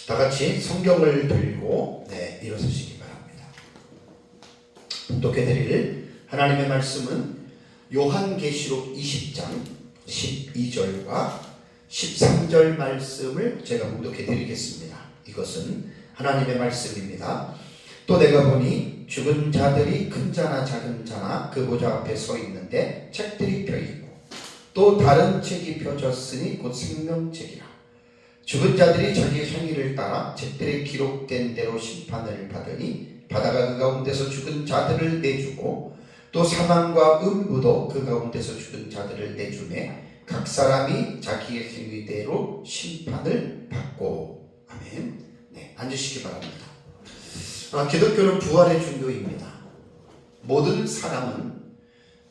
다 같이 성경을 들고 일어서시기 바랍니다. 봉독해드릴 하나님의 말씀은 요한계시록 20장 12절과 13절 말씀을 제가 봉독해드리겠습니다. 이것은 하나님의 말씀입니다. 또 내가 보니 죽은 자들이 큰 자나 작은 자나 그 보좌 앞에 서 있는데 책들이 펴있고 또 다른 책이 펴졌으니 곧 생명책이라. 죽은 자들이 자기 행위를 따라 책들에 기록된 대로 심판을 받으니 바다가 그 가운데서 죽은 자들을 내주고 또 사망과 음부도 그 가운데서 죽은 자들을 내주매 각 사람이 자기의 행위대로 심판을 받고. 아멘. 앉으시기 바랍니다. 기독교는 부활의 종교입니다. 모든 사람은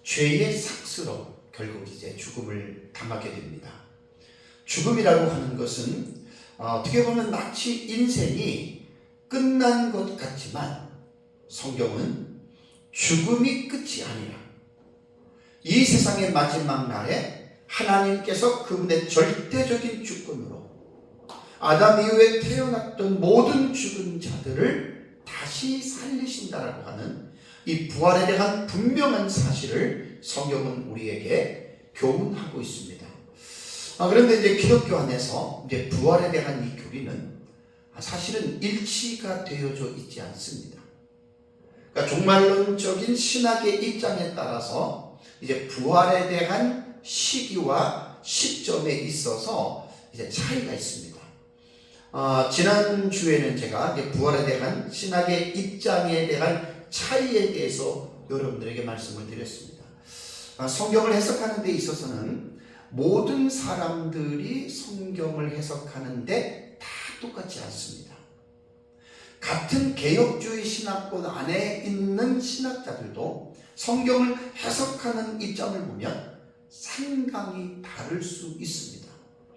죄의 삭스로 결국 이제 죽음을 당하게 됩니다. 죽음이라고 하는 것은 어떻게 보면 마치 인생이 끝난 것 같지만 성경은 죽음이 끝이 아니라 이 세상의 마지막 날에 하나님께서 그분의 절대적인 주권으로 아담 이후에 태어났던 모든 죽은 자들을 다시 살리신다라고 하는 이 부활에 대한 분명한 사실을 성경은 우리에게 교훈하고 있습니다. 그런데 이제 기독교 안에서 이제 부활에 대한 이 교리는 사실은 일치가 되어져 있지 않습니다. 그러니까 종말론적인 신학의 입장에 따라서 이제 부활에 대한 시기와 시점에 있어서 이제 차이가 있습니다. 지난 주에는 제가 이제 부활에 대한 신학의 입장에 대한 차이에 대해서 여러분들에게 말씀을 드렸습니다. 성경을 해석하는 데 있어서는 모든 사람들이 성경을 해석하는데 다 똑같지 않습니다. 같은 개혁주의 신학권 안에 있는 신학자들도 성경을 해석하는 입장을 보면 상당히 다를 수 있습니다.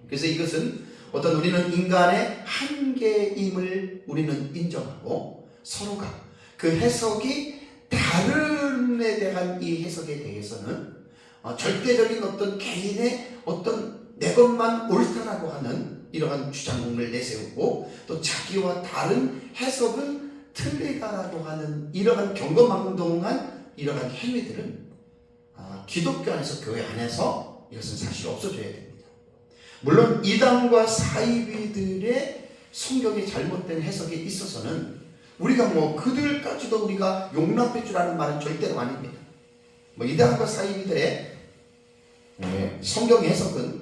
그래서 이것은 어떤 우리는 인간의 한계임을 우리는 인정하고 서로가 그 해석이 다름에 대한 이 해석에 대해서는 절대적인 어떤 개인의 어떤 내 것만 옳다라고 하는 이러한 주장을 내세우고 또 자기와 다른 해석은 틀리다라고 하는 이러한 경거망동한 이러한 행위들은 기독교 안에서 교회 안에서 이것은 사실 없어져야 됩니다. 물론 이단과 사이비들의 성경의 잘못된 해석에 있어서는 우리가 그들까지도 우리가 용납해 주라는 말은 절대로 아닙니다. 이단과 사이비들의 성경 해석은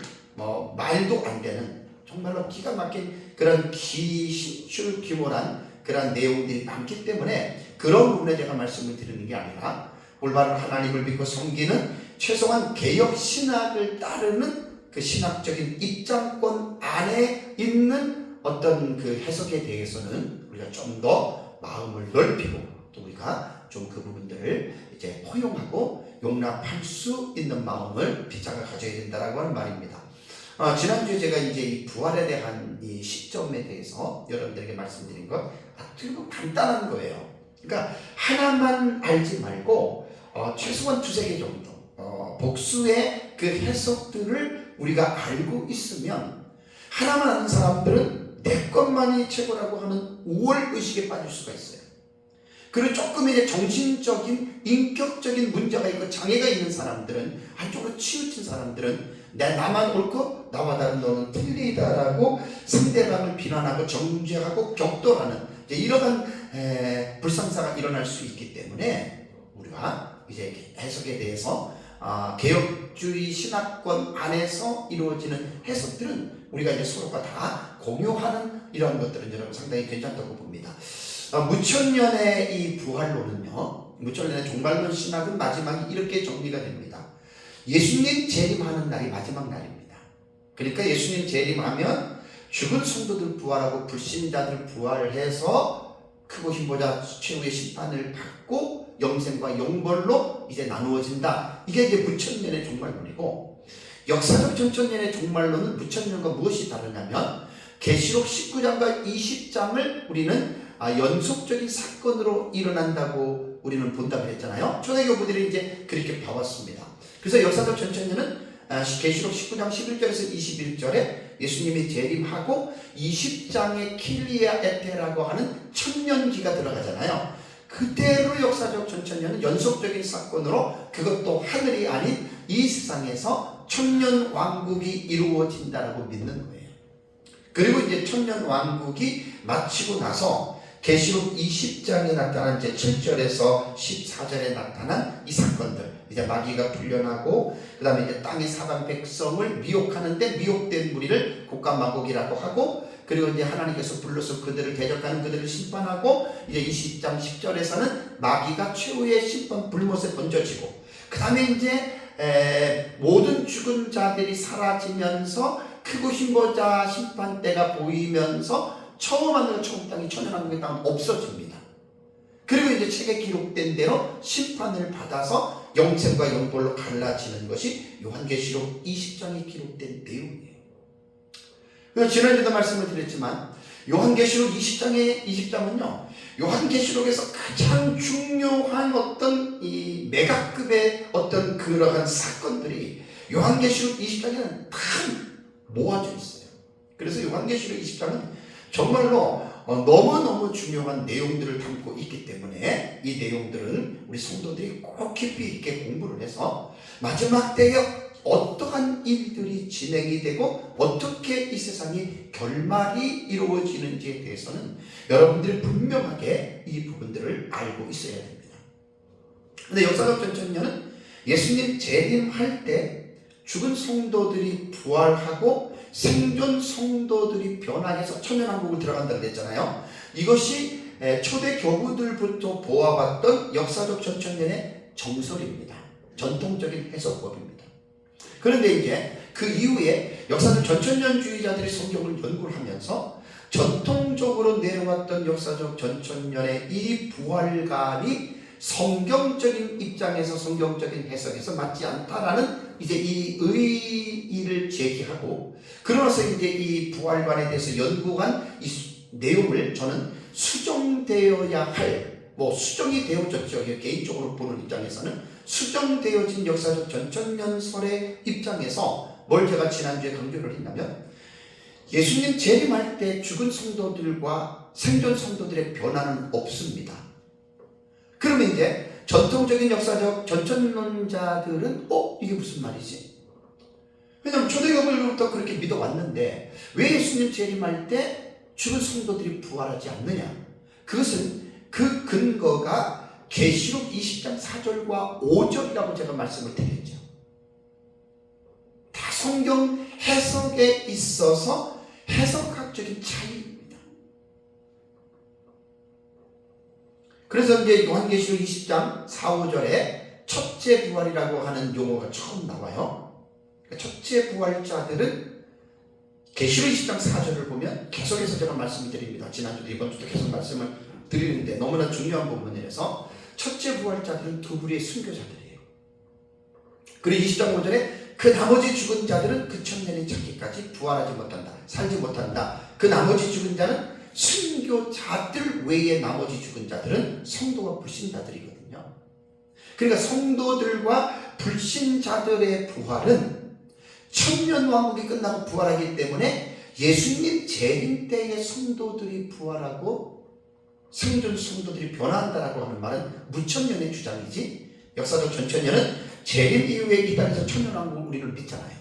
말도 안 되는 정말로 기가 막힌 그런 기신출 규모란 그런 내용들이 많기 때문에 그런 부분에 제가 말씀을 드리는 게 아니라 올바른 하나님을 믿고 섬기는 최소한 개혁 신학을 따르는 그 신학적인 입장권 안에 있는 어떤 그 해석에 대해서는 우리가 좀 더 마음을 넓히고 또 우리가 좀 그 부분들을 이제 포용하고 용납할 수 있는 마음을 피차가 가져야 된다라고 하는 말입니다. 지난주에 제가 이제 이 부활에 대한 이 시점에 대해서 여러분들에게 말씀드린 것 어떻게 보면 간단한 거예요. 그러니까 하나만 알지 말고 최소한 두세 개 정도 복수의 그 해석들을 우리가 알고 있으면 하나만 아는 사람들은 내 것만이 최고라고 하는 우월의식에 빠질 수가 있어요. 그리고 조금 이제 정신적인 인격적인 문제가 있고 장애가 있는 사람들은 한쪽으로 치우친 사람들은 나만 옳고 나와 다른 너는 틀리다라고 상대방을 비난하고 정죄하고 격돌하는 이러한 불상사가 일어날 수 있기 때문에 우리가 이제 해석에 대해서 개혁주의 신학권 안에서 이루어지는 해석들은 우리가 이제 서로가 다 공유하는 이런 것들은 여러분 상당히 괜찮다고 봅니다. 무천년의 이 부활론은요, 무천년의 종말론 신학은 마지막에 이렇게 정리가 됩니다. 예수님 재림하는 날이 마지막 날입니다. 그러니까 예수님 재림하면 죽은 성도들 부활하고 불신자들 부활해서 크고 힘보다 최후의 심판을 받고 영생과 영벌로 이제 나누어진다. 이게 이제 무천년의 종말론이고, 역사적 천천년의 종말론은 무천년과 무엇이 다르냐면 계시록 19장과 20장을 우리는 연속적인 사건으로 일어난다고 우리는 본다고 했잖아요. 초대교부들이 이제 그렇게 봐왔습니다. 그래서 역사적 천천년은 계시록 19장 11절에서 21절에 예수님이 재림하고 20장의 킬리아 에테라고 하는 천년기가 들어가잖아요. 그대로 역사적 전천년은 연속적인 사건으로 그것도 하늘이 아닌 이 세상에서 천년 왕국이 이루어진다라고 믿는 거예요. 그리고 이제 천년 왕국이 마치고 나서 계시록 20장에 나타난 이제 7절에서 14절에 나타난 이 사건들, 이제 마귀가 풀려나고 그 다음에 이제 땅의 사방 백성을 미혹하는데 미혹된 무리를 곡간마곡이라고 하고, 그리고 이제 하나님께서 불러서 그들을 대적하는 그들을 심판하고, 이제 20장 10절에서는 마귀가 최후의 심판 불못에 던져지고, 그 다음에 이제 모든 죽은 자들이 사라지면서 크고 흰보자 심판 때가 보이면서 처음 만든 처음 땅이 천연왕국의 땅은 없어집니다. 그리고 이제 책에 기록된 대로 심판을 받아서 영생과 영벌로 갈라지는 것이 요한계시록 20장에 기록된 내용이에요. 그래서 지난주에도 말씀을 드렸지만 요한계시록 20장은요, 요한계시록에서 가장 중요한 어떤 이 메가급의 어떤 그러한 사건들이 요한계시록 20장에는 다 모아져 있어요. 그래서 요한계시록 20장은 정말로 너무너무 중요한 내용들을 담고 있기 때문에 이 내용들은 우리 성도들이 꼭 깊이 있게 공부를 해서 마지막 때에 어떠한 일들이 진행이 되고 어떻게 이 세상이 결말이 이루어지는지에 대해서는 여러분들이 분명하게 이 부분들을 알고 있어야 됩니다. 근데 역사적 전천년은 예수님 재림할 때 죽은 성도들이 부활하고 생존 성도들이 변화해서 천연왕국을 들어간다고 그랬잖아요. 이것이 초대 교부들부터 보아왔던 역사적 전천년의 정설입니다. 전통적인 해석법입니다. 그런데 이제 그 이후에 역사적 전천년주의자들이 성경을 연구를 하면서 전통적으로 내려왔던 역사적 전천년의 이 부활감이 성경적인 입장에서 성경적인 해석에서 맞지 않다라는 이제 이 의의를 제기하고, 그러면서 이제 이 부활관에 대해서 연구한 이 내용을 저는 수정되어야 할, 수정이 되어졌죠. 개인적으로 보는 입장에서는 수정되어진 역사적 전천년설의 입장에서 뭘 제가 지난주에 강조를 했냐면, 예수님 재림할 때 죽은 성도들과 생존 성도들의 변화는 없습니다. 그러면 이제 전통적인 역사적 전천론자들은 이게 무슨 말이지? 왜냐하면 초대교회로부터 그렇게 믿어왔는데 왜 예수님 재림할 때 죽은 성도들이 부활하지 않느냐? 그것은 그 근거가 계시록 20장 4절과 5절이라고 제가 말씀을 드렸죠. 다 성경 해석에 있어서 해석학적인 차이입니다. 그래서 이제 요한계시록 20장 4, 5절에 첫째 부활이라고 하는 용어가 처음 나와요. 첫째 부활자들은 계시록 20장 4절을 보면 계속해서 제가 말씀을 드립니다. 지난주도 이번주도 계속 말씀을 드리는데 너무나 중요한 부분이라서 첫째 부활자들은 두 부류의 순교자들이에요. 그리고 20장 5절에 그 나머지 죽은 자들은 그 천년이 차기까지 부활하지 못한다. 살지 못한다. 그 나머지 죽은 자는 순교자들 외에 나머지 죽은 자들은 성도와 불신자들이거든요. 그러니까 성도들과 불신자들의 부활은 천년 왕국이 끝나고 부활하기 때문에 예수님 재림 때의 성도들이 부활하고 생존 성도들이 변화한다라고 하는 말은 무천년의 주장이지, 역사적 전천년은 재림 이후에 기다려서 천년 왕국을 우리는 믿잖아요.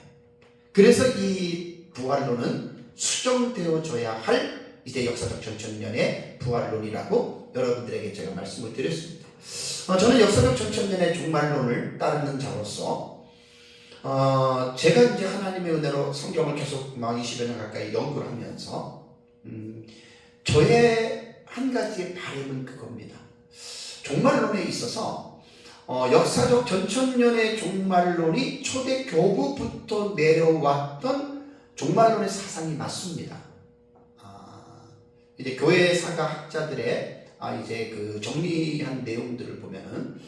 그래서 이 부활론은 수정되어져야 할 이제 역사적 전천년의 부활론이라고 여러분들에게 제가 말씀을 드렸습니다. 저는 역사적 전천년의 종말론을 따르는 자로서 제가 이제 하나님의 은혜로 성경을 계속 20여 년 가까이 연구를 하면서 저의 한 가지의 바람은 그겁니다. 종말론에 있어서 역사적 전천년의 종말론이 초대 교부부터 내려왔던 종말론의 사상이 맞습니다. 이제 교회사가 학자들의 이제 그 정리한 내용들을 보면은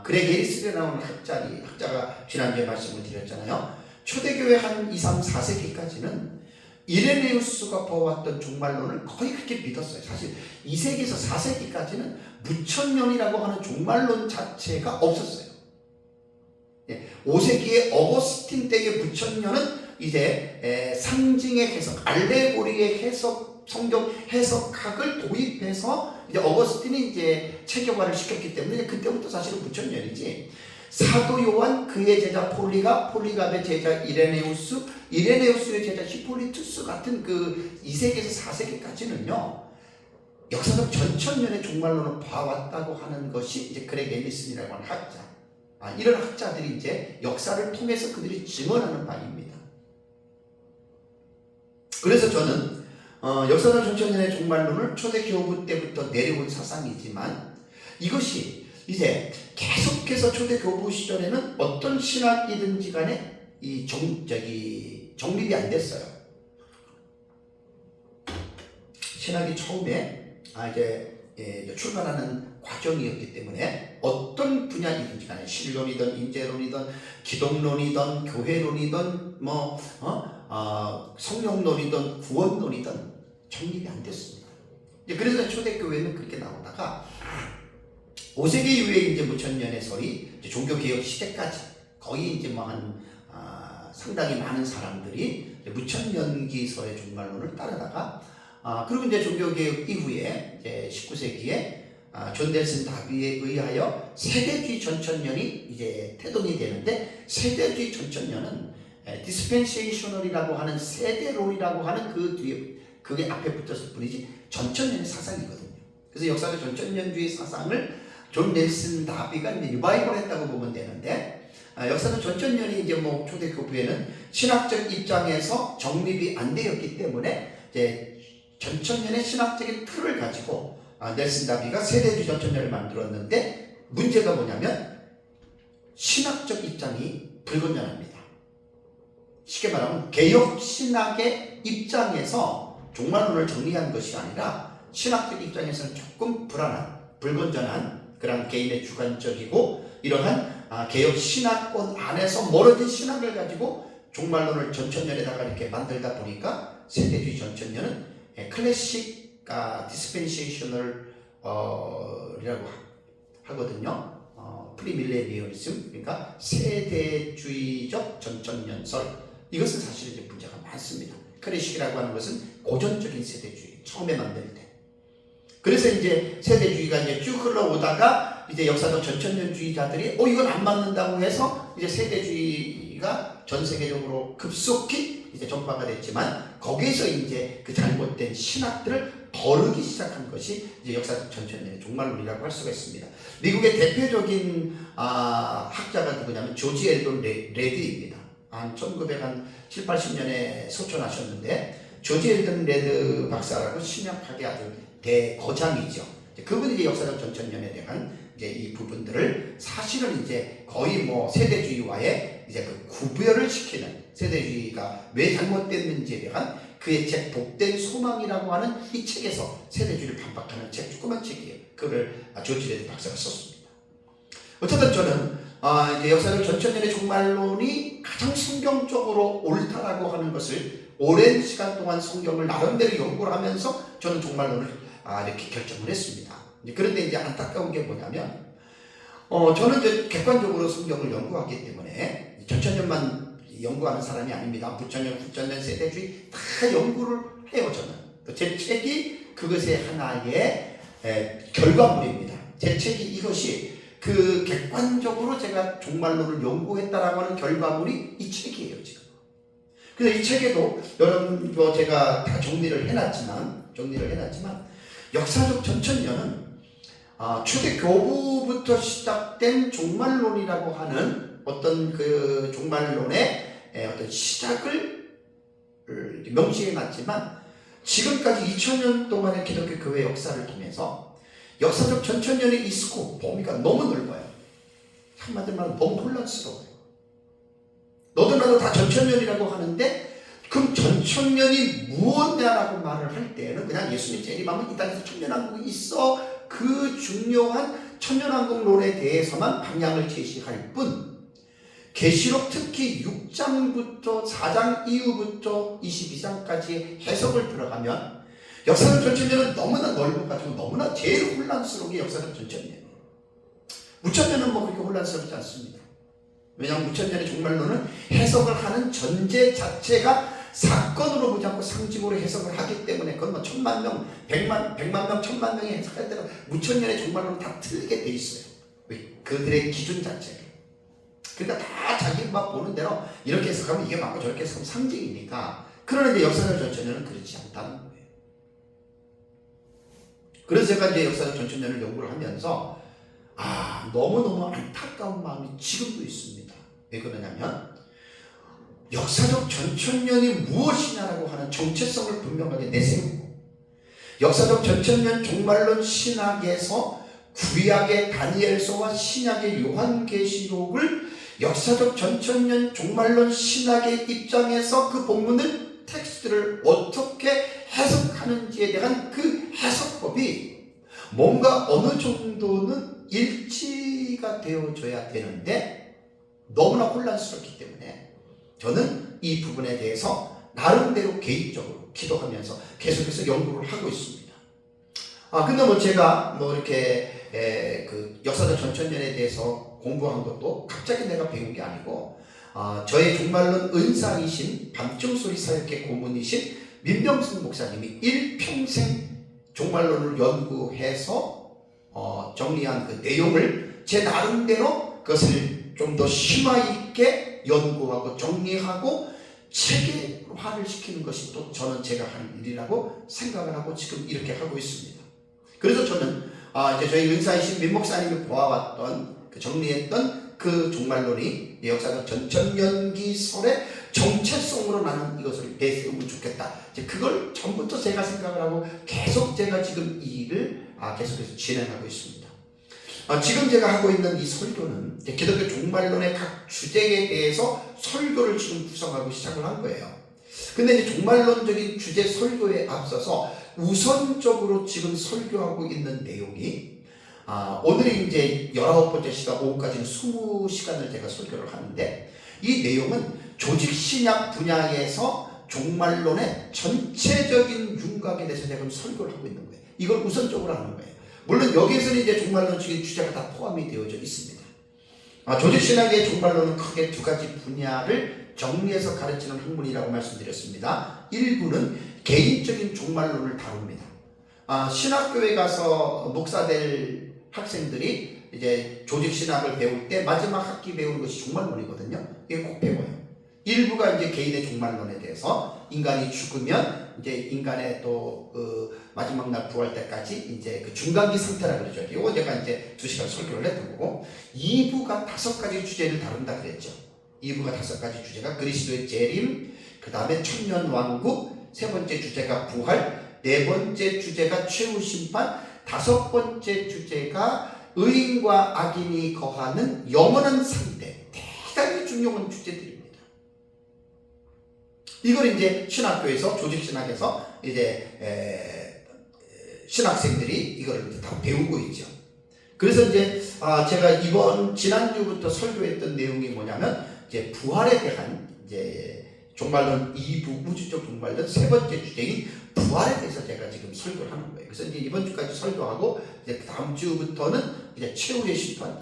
그레게리스에 나오는 학자가 지난주에 말씀을 드렸잖아요. 초대교회 한 2, 3, 4세기까지는 이레네우스가 보았던 종말론을 거의 그렇게 믿었어요. 사실 2세기에서 4세기까지는 무천년이라고 하는 종말론 자체가 없었어요. 5세기의 어거스틴 때의 무천년은 이제 상징의 해석, 알레고리의 해석, 성경 해석학을 도입해서 이제 어거스틴이 이제 체계화를 시켰기 때문에 그때부터 사실은 부천년이지. 사도 요한, 그의 제자 폴리갑의 제자 이레네우스의 제자 히폴리투스 같은 그 2세기에서 4세기까지는요 역사적 전천년의 종말론을 봐왔다고 하는 것이 이제 그렉 앨리슨이라고 하는 학자. 이런 학자들이 이제 역사를 통해서 그들이 증언하는 바입니다. 그래서 저는 역사적 전천년의 종말론을 초대 교부 때부터 내려온 사상이지만 이것이 이제 계속해서 초대 교부 시절에는 어떤 신학이든지 간에 이 정립이 안 됐어요. 신학이 처음에 이제 출발하는 과정이었기 때문에 어떤 분야이든지 간에 신론이든 인재론이든 기독론이든 교회론이든 성령론이든 구원론이든 정립이 안 됐습니다. 그래서 초대교회는 그렇게 나오다가 5세기 이후에 이제 무천년의 설이 종교개혁 시대까지 거의 이제 상당히 많은 사람들이 무천년기설의 종말론을 따르다가 그리고 이제 종교개혁 이후에 이제 19세기에 존 넬슨 다비에 의하여 세대주의 전천년이 이제 태동이 되는데 세대주의 전천년은 디스펜세이셔널이라고 하는 세대론이라고 하는 그 뒤에 그게 앞에 붙었을 뿐이지 전천년의 사상이거든요. 그래서 역사적 전천년주의 사상을 존 넬슨 다비가 이제 리바이벌 했다고 보면 되는데 역사적 전천년이 이제 초대 교부에는 신학적 입장에서 정립이 안 되었기 때문에 이제 전천년의 신학적인 틀을 가지고 넬슨 다비가 세대주의 전천년을 만들었는데 문제가 뭐냐면 신학적 입장이 불건전합니다. 쉽게 말하면 개혁 신학의 입장에서 종말론을 정리한 것이 아니라 신학적 입장에서는 조금 불건전한 그런 개인의 주관적이고 이러한 개혁 신학권 안에서 멀어진 신학을 가지고 종말론을 전천년에다가 이렇게 만들다 보니까 세대주의 전천년은 클래식 디스펜세이셔널 이라고 하거든요. 프리밀레니얼리즘, 그러니까 세대주의적 전천년설. 이것은 사실 이제 문제가 많습니다. 클래식이라고 하는 것은 고전적인 세대주의, 처음에 만들 때. 그래서 이제 세대주의가 이제 쭉 흘러오다가 이제 역사적 전천년주의자들이 이건 안 맞는다고 해서 이제 세대주의가 전 세계적으로 급속히 이제 전파가 됐지만 거기에서 이제 그 잘못된 신학들을 거르기 시작한 것이 이제 역사적 전천년의 종말론이라고 할 수가 있습니다. 미국의 대표적인 학자가 누구냐면 조지 엘돈 레드입니다. 한 1970, 80년에 소천하셨는데 조지 엘돈 레드 박사라고 심약하게 아주 대거장이죠. 그분이 이제 역사적 전천년에 대한 이제 이 부분들을 사실은 이제 거의 세대주의와의 이제 그 구별을 시키는 세대주의가 왜 잘못됐는지에 대한 그의 책 복된 소망이라고 하는 이 책에서 세대주의를 반박하는 책, 조그만 책이에요. 그걸 조지 레드 박사가 썼습니다. 어쨌든 저는 이제 역사적 전천년의 종말론이 가장 성경적으로 옳다라고 하는 것을 오랜 시간 동안 성경을 나름대로 연구를 하면서 저는 종말론을 이렇게 결정을 했습니다. 그런데 이제 안타까운 게 뭐냐면 저는 이제 객관적으로 성경을 연구하기 때문에 전천년만 연구하는 사람이 아닙니다. 부천년, 후천년, 세대주의 다 연구를 해요. 저는 제 책이 그것의 하나의 결과물입니다. 제 책이 이것이 그 객관적으로 제가 종말론을 연구했다라고 하는 결과물이 이 책이에요. 지금. 그래서 이 책에도 여러분 제가 다 정리를 해놨지만 역사적 전천년은 초대 교부부터 시작된 종말론이라고 하는 어떤 그 종말론의 어떤 시작을 명시해놨지만 지금까지 2000년 동안의 기독교 교회 역사를 통해서 역사적 전천년의 이 스코프, 범위가 너무 넓어요. 한마디로 말하면 너무 혼란스러워요. 너도 나도 다 전천년이라고 하는데 그럼 전천년이 무엇냐라고 말을 할 때는 그냥 예수님 재림하면 이 땅에서 천년왕국이 있어, 그 중요한 천년왕국론에 대해서만 방향을 제시할 뿐 계시록 특히 6장부터 4장 이후부터 22장까지의 해석을 들어가면 역사적 전천년은 너무나 넓어가지고 너무나 제일 혼란스러운 게 역사적 전천년이에요. 무천년은 그렇게 혼란스럽지 않습니다. 왜냐하면 무천년의 종말론은 해석을 하는 전제 자체가 사건으로 보지 않고 상징으로 해석을 하기 때문에 그건 뭐 1000만 명, 100만 명, 1000만 명이 해석할 때는 무천년의 종말론은 다 틀리게 돼 있어요. 그들의 기준 자체가. 그러니까 다 자기 막 보는 대로 이렇게 해석하면 이게 맞고 저렇게 해석하면 상징이니까. 그러나 이제 역사적 전천년은 그렇지 않다는 거예요. 그래서 제가 이제 역사적 전천년을 연구를 하면서 너무너무 안타까운 마음이 지금도 있습니다. 왜 그러냐면 역사적 전천년이 무엇이냐라고 하는 정체성을 분명하게 내세우고 역사적 전천년 종말론 신학에서 구약의 다니엘서와 신약의 요한계시록을 역사적 전천년 종말론 신학의 입장에서 그 본문을 텍스트를 어떻게 해석하는지에 대한 그 해석법이 뭔가 어느 정도는 일치가 되어져야 되는데 너무나 혼란스럽기 때문에 저는 이 부분에 대해서 나름대로 개인적으로 기도하면서 계속해서 연구를 하고 있습니다. 근데 뭐 제가 뭐 이렇게 그 역사적 전천년에 대해서 공부한 것도 갑자기 내가 배운 게 아니고 저의 종말론 은사이신 밤중소리 사역회 고문이신 민병승 목사님이 일평생 종말론을 연구해서 정리한 그 내용을 제 나름대로 그것을 좀 더 심화 있게 연구하고 정리하고 체계화를 시키는 것이 또 저는 제가 하는 일이라고 생각을 하고 지금 이렇게 하고 있습니다. 그래서 저는 이제 저희 은사이신 민 목사님이 보아왔던 정리했던 그 종말론이 역사적 전천년기설의 정체성으로 나는 이것을 내세우면 좋겠다. 이제 그걸 전부터 제가 생각을 하고 계속 제가 지금 이 일을 계속해서 진행하고 있습니다. 지금 제가 하고 있는 이 설교는 기독교 종말론의 각 주제에 대해서 설교를 지금 구성하고 시작을 한 거예요. 근데 이제 종말론적인 주제 설교에 앞서서 우선적으로 지금 설교하고 있는 내용이 오늘이 이제 19번째 시간 오후까지는 20시간을 제가 설교를 하는데 이 내용은 조직신약 분야에서 종말론의 전체적인 윤곽에 대해서 제가 설교를 하고 있는 거예요. 이걸 우선적으로 하는 거예요. 물론 여기에서는 이제 종말론적인 주제가 다 포함이 되어져 있습니다. 조직신학의 종말론은 크게 두 가지 분야를 정리해서 가르치는 학문이라고 말씀드렸습니다. 일부는 개인적인 종말론을 다룹니다. 신학교에 가서 목사 될 학생들이 이제 조직신학을 배울 때 마지막 학기 배우는 것이 종말론이거든요. 이게 꼭 배워요. 일부가 이제 개인의 종말론에 대해서 인간이 죽으면 이제 인간의 또 그 마지막 날 부활 때까지 이제 그 중간기 상태라 그러죠. 이거 제가 이제 2시간 설교를 했던 거고 2부가 5가지 주제를 다룬다 그랬죠. 2부가 5가지 주제가 그리스도의 재림, 그 다음에 천년왕국, 3번째 주제가 부활, 4번째 주제가 최후 심판, 5번째 주제가 의인과 악인이 거하는 영원한 상대. 대단히 중요한 주제들입니다. 이걸 이제 신학교에서 조직신학에서 이제 신학생들이 이걸 이제 다 배우고 있죠. 그래서 이제 제가 지난주부터 설교했던 내용이 뭐냐면 이제 부활에 대한 이제 종말론 2부 우주적 종말론 3번째 주제인 부활에 대해서 제가 지금 설교를 하는 거예요. 그래서 이제 이번 주까지 설교하고 이제 다음 주부터는 이제 최후의 심판,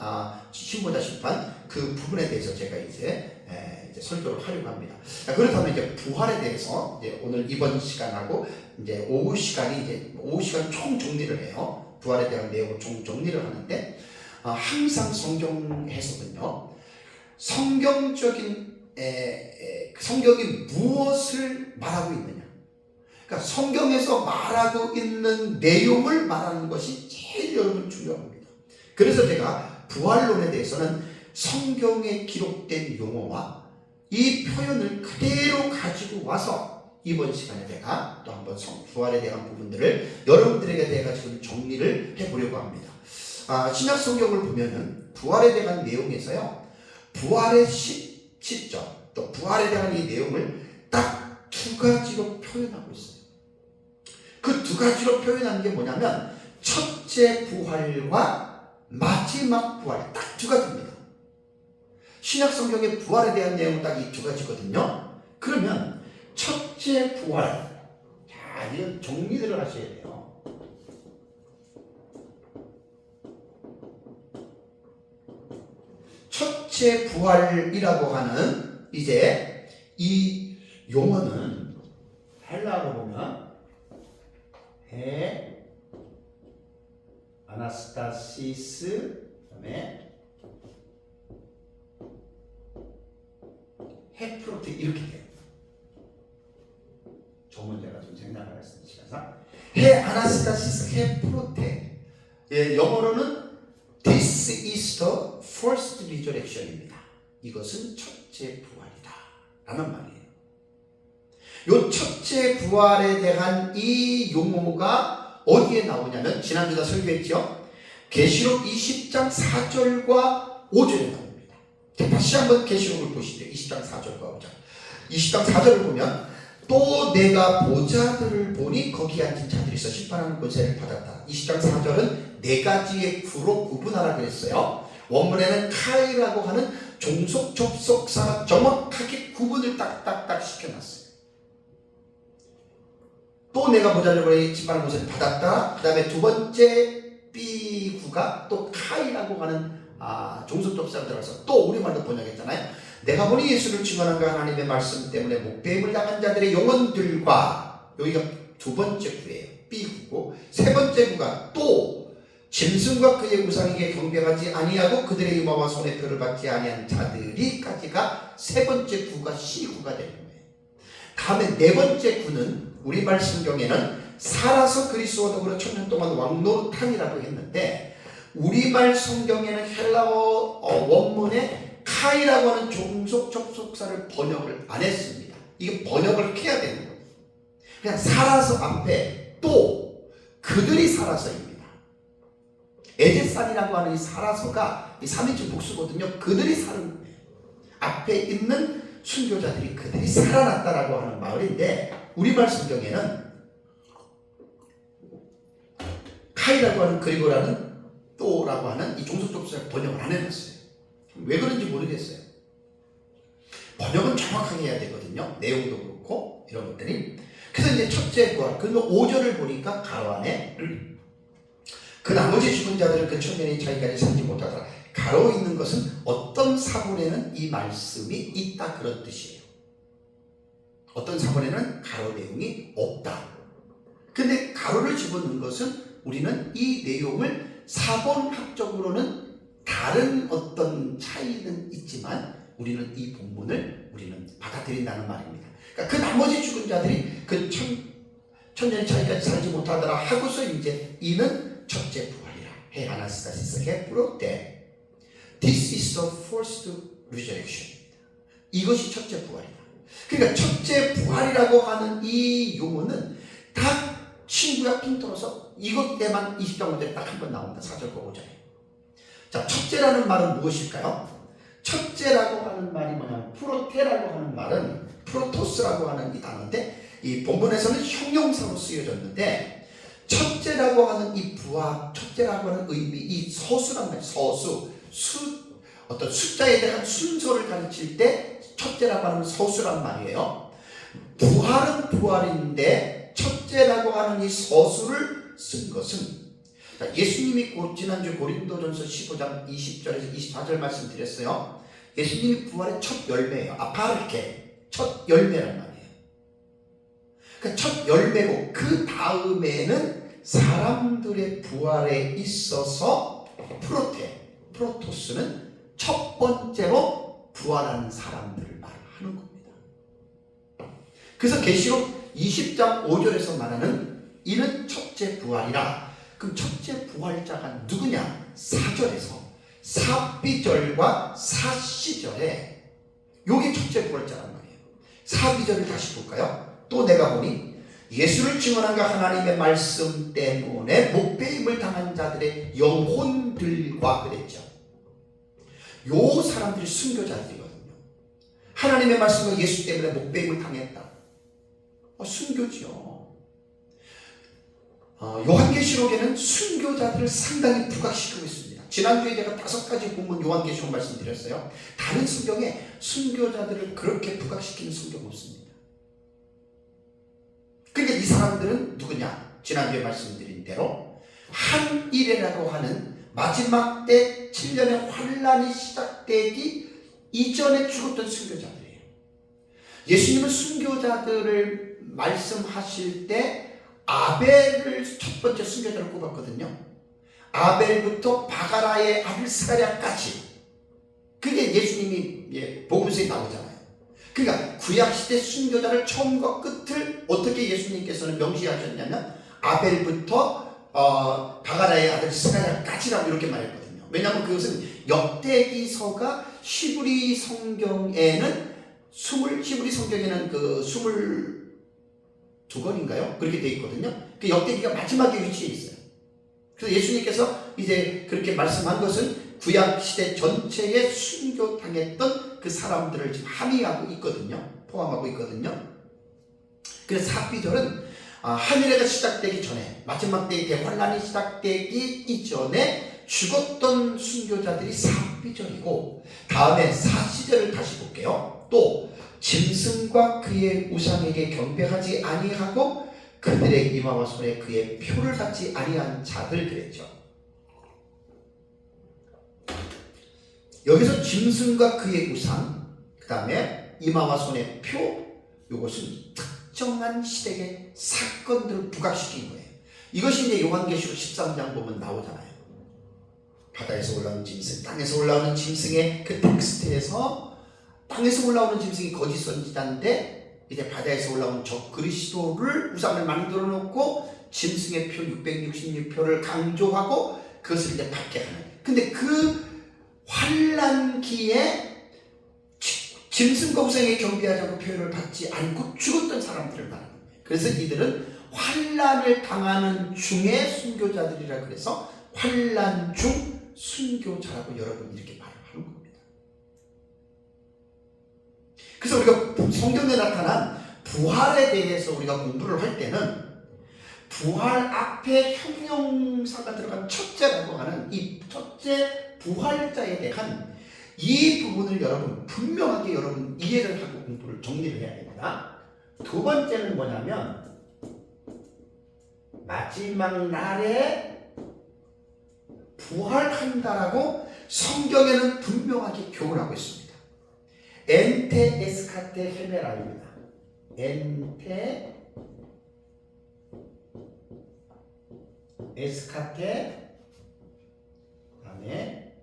신보자 심판 그 부분에 대해서 제가 이제 설교를 하려고 합니다. 그렇다면 이제 부활에 대해서 이제 오늘 이번 시간하고 이제 오후 시간이 이제 오후 시간 총 정리를 해요. 부활에 대한 내용을 총 정리를 하는데 항상 성경 해석은요. 성경적인 성경이 무엇을 말하고 있느냐. 그러니까 성경에서 말하고 있는 내용을 말하는 것이 제일 여러분 중요합니다. 그래서 제가 부활론에 대해서는 성경에 기록된 용어와 이 표현을 그대로 가지고 와서 이번 시간에 제가 또 한번 부활에 대한 부분들을 여러분들에게 내가 지금 정리를 해보려고 합니다. 신약 성경을 보면은 부활에 대한 내용에서요. 부활의 시점 또 부활에 대한 이 내용을 딱 2가지로 표현하고 있어요. 그 2가지로 표현하는 게 뭐냐면 첫째 부활과 마지막 부활 딱 2가지입니다. 신약 성경의 부활에 대한 내용은 딱 이 2가지거든요. 그러면 첫째 부활, 이런 정리들을 하셔야 돼요. 첫째 첫째 부활이라고 하는 이제 이 용어는 헬라어로 보면 해 아나스타시스 그다음에 헤프로테 이렇게 돼요. 조문제가 좀 생략을 했습니다. 해 아나스타시스 헤프로테. 예, 영어로는 This is the first resurrection입니다. 이것은 첫째 부활이다 라는 말이에요. 이 첫째 부활에 대한 이 용어가 어디에 나오냐면 지난주에 설교했죠. 계시록 20장 4절과 5절에 나옵니다. 다시 한번 계시록을 보시죠. 20장 4절과 5절. 20장 4절을 보면 또 내가 보좌들을 보니 거기 앉은 자들이 있어 심판하는 권세를 받았다. 20장 4절은 네 가지의 구로 구분하라 그랬어요. 원문에는 카이라고 하는 종속 접속사가 정확하게 구분을 딱딱딱 시켜놨어요. 또 내가 보좌를 보니 심판하는 권세를 받았다. 그 다음에 두 번째 B구가 또 카이라고 하는 종속 접속사가 들어가서 또 우리말로 번역했잖아요. 내가 보니 예수를 증언한가 하나님의 말씀 때문에 목배임을 당한 자들의 영혼들과 여기가 두 번째 구예요. B구고 세 번째 구가 또 짐승과 그의 우상에게 경배하지 아니하고 그들의 이마와 손의 표를 받지 아니한 자들이까지가 세 번째 구가 C구가 되는 거예요. 다음에 네 번째 구는 우리말 성경에는 살아서 그리스도와 더불어 천년 동안 왕노릇함이라고 했는데 우리말 성경에는 헬라어 원문에 카이라고 하는 종속 접속사를 번역을 안 했습니다. 이게 번역을 해야 되는 거예요. 그냥 살아서 앞에 또 그들이 살아서입니다. 에제산이라고 하는 이 살아서가 이 3인칭 복수거든요. 그들이 사는 거예요. 앞에 있는 순교자들이 그들이 살아났다라고 하는 말인데 우리말 성경에는 카이라고 하는 그리고라는 또라고 하는 이 종속 접속사를 번역을 안 해놨어요. 왜 그런지 모르겠어요. 번역은 정확하게 해야 되거든요. 내용도 그렇고 이런 것들이. 그래서 이제 첫째 부활. 그러면 5절을 보니까 가로 안에 그 나머지 죽은 자들은 그 천년의 차이까지 살지 못하더라. 가로 있는 것은 어떤 사본에는 이 말씀이 있다 그런 뜻이에요. 어떤 사본에는 가로 내용이 없다. 근데 가로를 집어넣은 것은 우리는 이 내용을 사본학적으로는 다른 어떤 차이는 있지만 우리는 이 본문을 우리는 받아들인다는 말입니다. 그러니까 그 나머지 죽은 자들이 그 천년의 차이까지 살지 못하더라 하고서 이제 이는 첫째 부활이라. 해 아나스타시스 헤프로테. This is the first resurrection. 이것이 첫째 부활이다. 그러니까 첫째 부활이라고 하는 이 용어는 다 친구야 핑통어서 이것 때만 20장 5절에 딱 한 번 나온다. 4절과 5절에. 자, 첫째라는 말은 무엇일까요? 첫째라고 하는 말이 뭐냐면 프로테라고 하는 말은 프로토스라고 하는 이 단어인데 이 본문에서는 형용사로 쓰여졌는데 첫째라고 하는 이 부하, 첫째라고 하는 의미, 이 서수란 말이에요. 어떤 숫자에 대한 순서를 가르칠 때 첫째라고 하는 서수란 말이에요. 부활은 부활인데 첫째라고 하는 이 서수를 쓴 것은 예수님이 지난주 고린도전서 15장 20절에서 24절 말씀드렸어요. 예수님이 부활의 첫 열매예요. 아파르케, 첫 열매란 말이에요. 그 첫 열매고 그 다음에는 사람들의 부활에 있어서 프로토스는 첫 번째로 부활하는 사람들을 말하는 겁니다. 그래서 계시록 20장 5절에서 말하는 이는 첫째 부활이라. 그럼 첫째 부활자가 누구냐? 4절에서 사비절과 사시절에 요게 첫째 부활자란 말이에요. 사비절을 다시 볼까요? 또 내가 보니 예수를 증언한가 하나님의 말씀 때문에 목배임을 당한 자들의 영혼들과 그랬죠. 요 사람들이 순교자들이거든요. 하나님의 말씀과 예수 때문에 목배임을 당했다. 순교지요. 요한계시록에는 순교자들을 상당히 부각시키고 있습니다. 지난주에 제가 5가지 본문 요한계시록 말씀드렸어요. 다른 성경에 순교자들을 그렇게 부각시키는 성경 없습니다. 그러니까 이 사람들은 누구냐? 지난주에 말씀드린 대로 한일이라고 하는 마지막 때 7년의 환란이 시작되기 이전에 죽었던 순교자들이에요. 예수님은 순교자들을 말씀하실 때 아벨을 첫 번째 순교자로 꼽았거든요. 아벨부터 바가라의 아들 스가랴까지. 그게 예수님이 복음서에 나오잖아요. 그러니까 구약시대 순교자를 처음과 끝을 어떻게 예수님께서는 명시하셨냐면 아벨부터 바가라의 아들 스가랴까지라고 이렇게 말했거든요. 왜냐하면 그것은 역대기서가 히브리 성경에는 히브리 성경에는 그 22권인가요? 그렇게 되어 있거든요. 그 역대기가 마지막에 위치해 있어요. 그래서 예수님께서 이제 그렇게 말씀한 것은 구약시대 전체에 순교당했던 그 사람들을 지금 함의하고 있거든요. 포함하고 있거든요. 그래서 삽비절은 하늘에가 시작되기 전에 마지막 때의 대환란이 시작되기 이전에 죽었던 순교자들이 삽비절이고, 다음에 사시절을 다시 볼게요. 또 짐승과 그의 우상에게 경배하지 아니하고 그들의 이마와 손에 그의 표를 받지 아니한 자들 그랬죠. 여기서 짐승과 그의 우상, 그 다음에 이마와 손의 표, 이것은 특정한 시대의 사건들을 부각시킨 거예요. 이것이 이제 요한계시록 13장 보면 나오잖아요. 바다에서 올라오는 짐승, 땅에서 올라오는 짐승의 그 텍스트에서 땅에서 올라오는 짐승이 거짓 선지자인데 이제 바다에서 올라온 적 그리스도를 우상을 만들어 놓고 짐승의 표 666표를 강조하고 그것을 이제 받게 하는. 근데 그 환란기에 짐승과 우상에 경배하지 않고 표를 받지 않고 죽었던 사람들을 말하는 거예요. 그래서 이들은 환란을 당하는 중에 순교자들이라 그래서 환란 중 순교자라고 여러분 이렇게 말을 하는 겁니다. 그래서 우리가 성경에 나타난 부활에 대해서 우리가 공부를 할 때는 부활 앞에 형용사가 들어간 첫째라고 하는 이 첫째 부활자에 대한 이 부분을 여러분 분명하게 여러분 이해를 하고 공부를 정리를 해야 됩니다. 두 번째는 뭐냐면 마지막 날에 부활한다라고 성경에는 분명하게 교훈하고 있습니다. 엔테 에스카테 헤메라입니다. 엔테 에스카테 다음에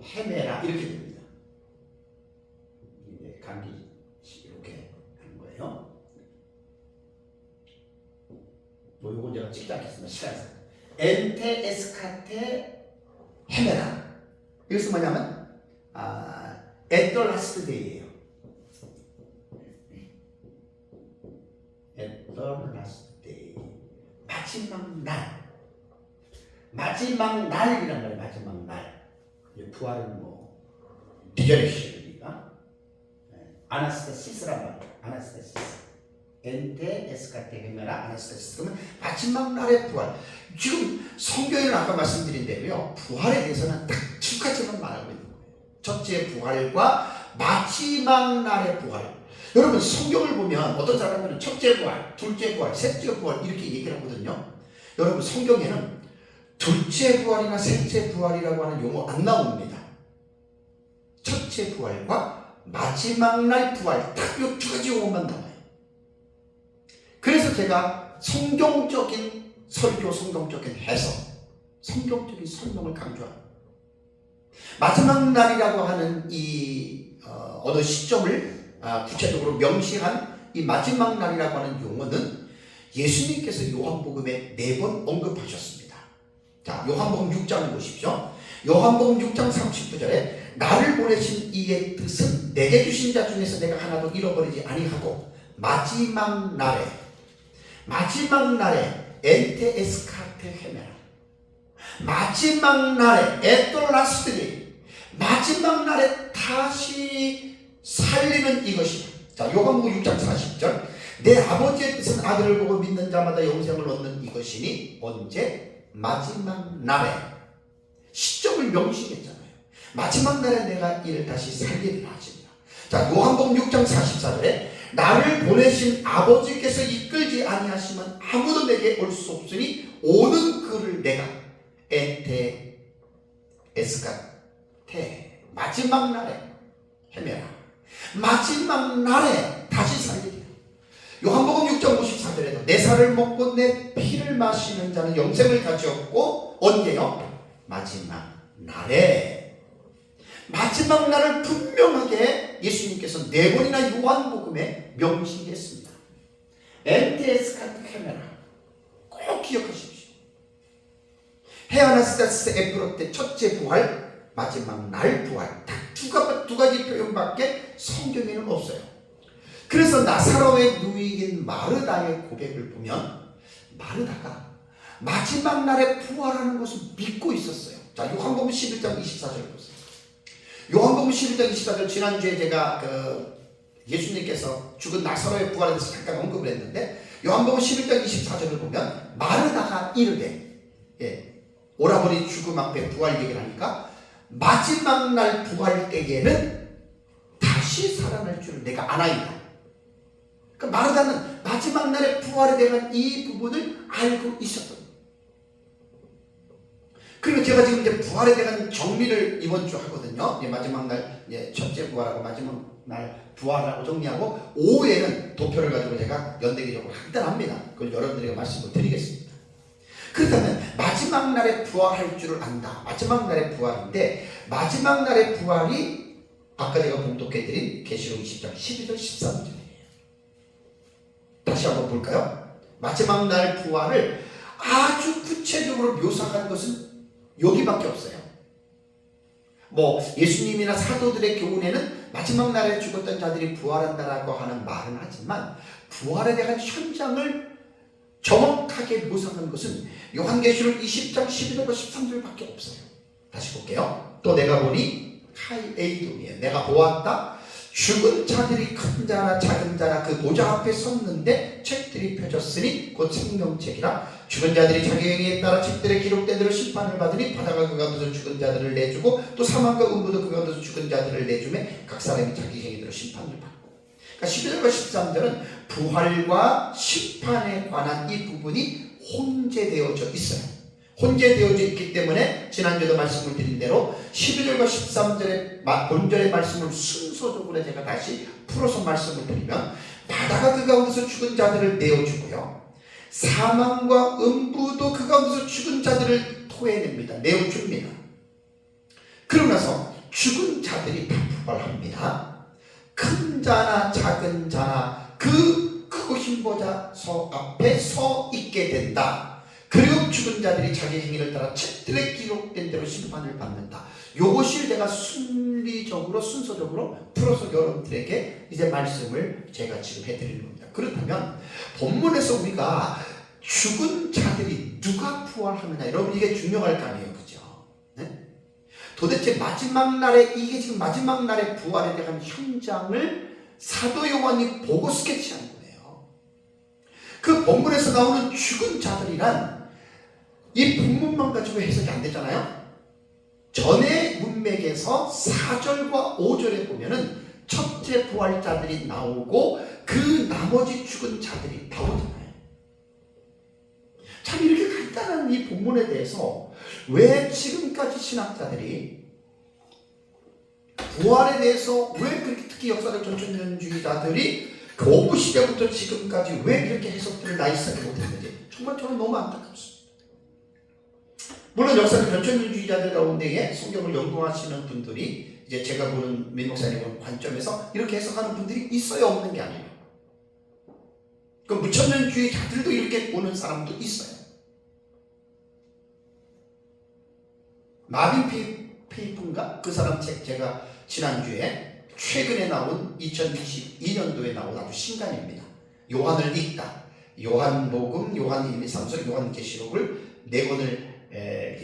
헤메라 이렇게 됩니다. 이제 감기 이렇게 하는 거예요. 뭐 이건 제가 찍지 않겠습니다. 시간상. 엔테 에스카테 헤메라. 이것은 뭐냐면 at the last day예요. at the last day. 마지막 날. 마지막 날이란 말이에요. 마지막 날. 부활은 뭐 리저렉션이니까 아나스타시스란 말이에요. 아나스타시스. 엔테 에스카테 헤메라 아나스타시스. 그러면 마지막 날의 부활. 지금 성경에는 아까 말씀드린 대로요, 부활에 대해서는 딱 두 가지만 말하고 있는 거예요. 첫째 부활과 마지막 날의 부활. 여러분 성경을 보면 어떤 사람들은 첫째 부활, 둘째 부활, 셋째 부활 이렇게 얘기를 하거든요. 여러분 성경에는 둘째 부활이나 셋째 부활이라고 하는 용어 안 나옵니다. 첫째 부활과 마지막 날 부활, 딱 이 두 가지 용어만 나와요. 그래서 제가 성경적인 설교, 성경적인 해석, 성경적인 설명을 강조합니다. 마지막 날이라고 하는 이 어느 시점을 구체적으로 명시한 이 마지막 날이라고 하는 용어는 예수님께서 요한복음에 4번 언급하셨습니다. 자, 요한복음 6장을 보십시오. 요한복음 6장 39절에 나를 보내신 이의 뜻은 내게 주신 자 중에서 내가 하나도 잃어버리지 아니하고 마지막 날에 엔테 에스카테 헤메라, 마지막 날에 at the last day, 마지막 날에 다시 살리는 이것이다. 자, 요한복음 6장 40절 내 아버지의 뜻은 아들을 보고 믿는 자마다 영생을 얻는 이것이니 언제? 마지막 날에. 시점을 명시했잖아요. 마지막 날에 내가 이를 다시 살리리라 하십니다. 자, 요한복음 6장 44절에 나를 보내신 아버지께서 이끌지 아니하시면 아무도 내게 올 수 없으니 오는 그를 내가 엔테 에스카테 마지막 날에 헤매라. 마지막 날에 다시 살리리라. 요한복음 6장 54절에도 내 살을 먹고 내 피를 마시는 자는 영생을 가지었고 언제요? 마지막 날에. 마지막 날을 분명하게 예수님께서 네 번이나 요한복음에 명시했습니다. 엔테스카트 헤메라. 꼭 기억하십시오. 헤아나스타스 에프로 때 첫째 부활, 마지막 날 부활. 딱 두 가지 표현밖에 성경에는 없어요. 그래서 나사로의 누이인 마르다의 고백을 보면 마르다가 마지막 날에 부활하는 것을 믿고 있었어요. 자, 요한복음 11장 24절 보세요. 요한복음 11장 24절 지난주에 제가 예수님께서 죽은 나사로의 부활에 대해서 잠깐 언급을 했는데 요한복음 11장 24절을 보면 마르다가 이르되 오라버니 죽음 앞에 부활 얘기를 하니까 마지막 날 부활 때에는 다시 살아날 줄을 내가 아나이다. 그러니까 마르다는 마지막 날에 부활에 대한 이 부분을 알고 있었던 거예요. 그리고 제가 지금 이제 부활에 대한 정리를 이번 주 하거든요. 마지막 날 첫째 부활하고 마지막 날 부활하고 정리하고 오후에는 도표를 가지고 제가 연대기적으로 간단합니다. 그걸 여러분들에게 말씀을 드리겠습니다. 그렇다면 마지막 날에 부활할 줄을 안다. 마지막 날의 부활인데 마지막 날의 부활이 아까 제가 봉독해드린 계시록 20장 12절 13절이에요. 다시 한번 볼까요? 마지막 날 부활을 아주 구체적으로 묘사한 것은 여기밖에 없어요. 예수님이나 사도들의 교훈에는 마지막 날에 죽었던 자들이 부활한다라고 하는 말은 하지만 부활에 대한 현장을 정확하게 묘사한 것은 요한계시록 20장 12절과 13절밖에 없어요. 다시 볼게요. 또 내가 보니 카이에이돔이에요. 내가 보았다. 죽은 자들이 큰 자나 작은 자나 그 보좌 앞에 섰는데 책들이 펴졌으니 곧 생명책이라. 죽은 자들이 자기 행위에 따라 책들에 기록된 대로 심판을 받으니 바다가 그 가운데서 죽은 자들을 내주고 또 사망과 음부도 그 가운데서 죽은 자들을 내주매 각 사람이 자기 행위대로 심판을 받고. 그러니까 12절과 13절은 부활과 심판에 관한 이 부분이 혼재되어져 있어요. 혼재되어져 있기 때문에 지난주에도 말씀을 드린 대로 12절과 13절의 본절의 말씀을 순서적으로 제가 다시 풀어서 말씀을 드리면 바다가 그 가운데서 죽은 자들을 내어주고요. 사망과 음부도 그 가운데서 죽은 자들을 토해냅니다. 내어줍니다. 그러고 나서 죽은 자들이 다 부활합니다. 큰 자나 작은 자나 그 크고 흰 보좌 앞에 서 있게 된다. 그리고 죽은 자들이 자기 행위를 따라 책들에 기록된 대로 심판을 받는다. 이것을 제가 순서적으로 풀어서 여러분들에게 이제 말씀을 제가 지금 해드리는 겁니다. 그렇다면 본문에서 우리가 죽은 자들이 누가 부활하느냐, 여러분 이게 중요할 거 아니에요, 그죠? 네? 도대체 마지막 날에 이게 지금 마지막 날의 부활에 대한 현장을 사도 요한이 보고 스케치한 거예요. 그 본문에서 나오는 죽은 자들이란 이 본문만 가지고 해석이 안 되잖아요. 전의 문맥에서 4절과 5절에 보면은 첫째 부활자들이 나오고 그 나머지 죽은 자들이 나오잖아요. 참 이렇게 간단한 이 본문에 대해서 왜 지금까지 신학자들이 부활에 대해서 왜 그렇게 특히 역사적 전천년주의자들이 교부 시대부터 지금까지 왜 이렇게 해석들을 나이스하게 못했는지 정말 저는 너무 안타깝습니다. 물론 역사적 전천주의자들 가운데에 성경을 연구하시는 분들이 이제 제가 보는 민 목사님 관점에서 이렇게 해석하는 분들이 있어요, 없는 게 아니에요. 그 무천년주의자들도 이렇게 보는 사람도 있어요. 마빈 페이프인가? 그 사람 책 제가 지난주에 최근에 나온 2022년도에 나온 아주 신간입니다. 요한을 읽다. 요한복음, 요한 1, 2, 3서, 요한계시록을 4권을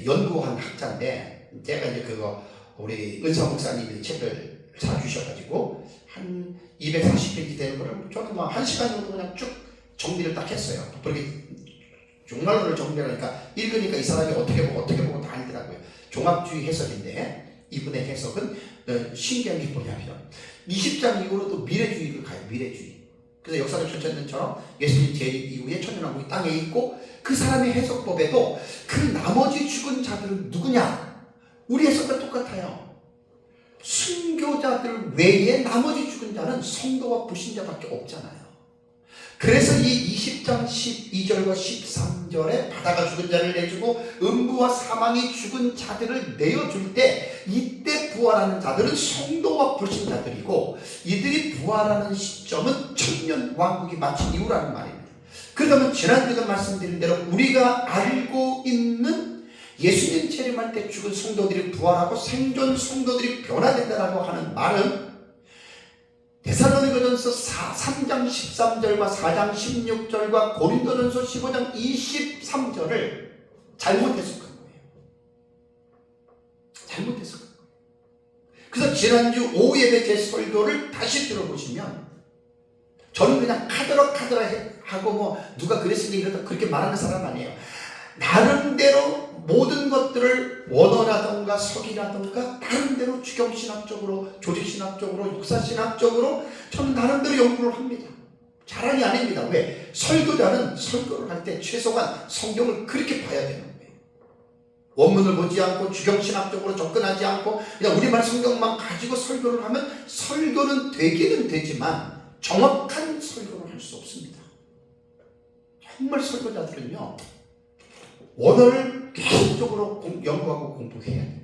연구한 학자인데 제가 이제 그거 우리 은사 목사님이 책을 사주셔가지고 한 240페이지 되는 거를 저는 뭐 1시간 정도 그냥 쭉 정리를 딱 했어요. 그렇게 종말론을 정리하니까 읽으니까 이 사람이 어떻게 보고 다 알더라고요. 종합주의 해석인데 이분의 해석은 신기한 게 뭐냐면 20장 이후로 또 미래주의를 가요. 미래주의. 그래서 역사적 천천년처럼 예수님 재림 이후에 천년왕국이 땅에 있고 그 사람의 해석법에도 그 나머지 죽은 자들은 누구냐? 우리 해석과 똑같아요. 순교자들 외에 나머지 죽은 자는 성도와 불신자밖에 없잖아요. 그래서 이 20장 12절과 13절에 바다가 죽은 자를 내주고 음부와 사망이 죽은 자들을 내어줄 때 이때 부활하는 자들은 성도와 불신자들이고 이들이 부활하는 시점은 천년왕국이 마친 이후라는 말입니다. 그러면 지난주에도 말씀드린 대로 우리가 알고 있는 예수님 재림할 때 죽은 성도들이 부활하고 생존 성도들이 변화된다라고 하는 말은 데살로니가전서 3장 13절과 4장 16절과 고린도전서 15장 23절을 잘못 해석한 거예요. 잘못 해석한 거예요. 그래서 지난주 오후 예배 제 설교를 다시 들어보시면 저는 그냥 카더라 하고 뭐 누가 그랬으니 이러다 그렇게 말하는 사람 아니에요. 나름대로 모든 것들을 원어라던가 석이라던가 나름대로 주경신학적으로 조직신학적으로 역사신학적으로 저는 나름대로 연구를 합니다. 자랑이 아닙니다. 왜? 설교자는 설교를 할 때 최소한 성경을 그렇게 봐야 되는 거예요. 원문을 보지 않고 주경신학적으로 접근하지 않고 그냥 우리말 성경만 가지고 설교를 하면 설교는 되기는 되지만 정확한 설교를 할 수 없습니다. 정말 설교자들은요 원어를 계속적으로 연구하고 공부해야 돼요.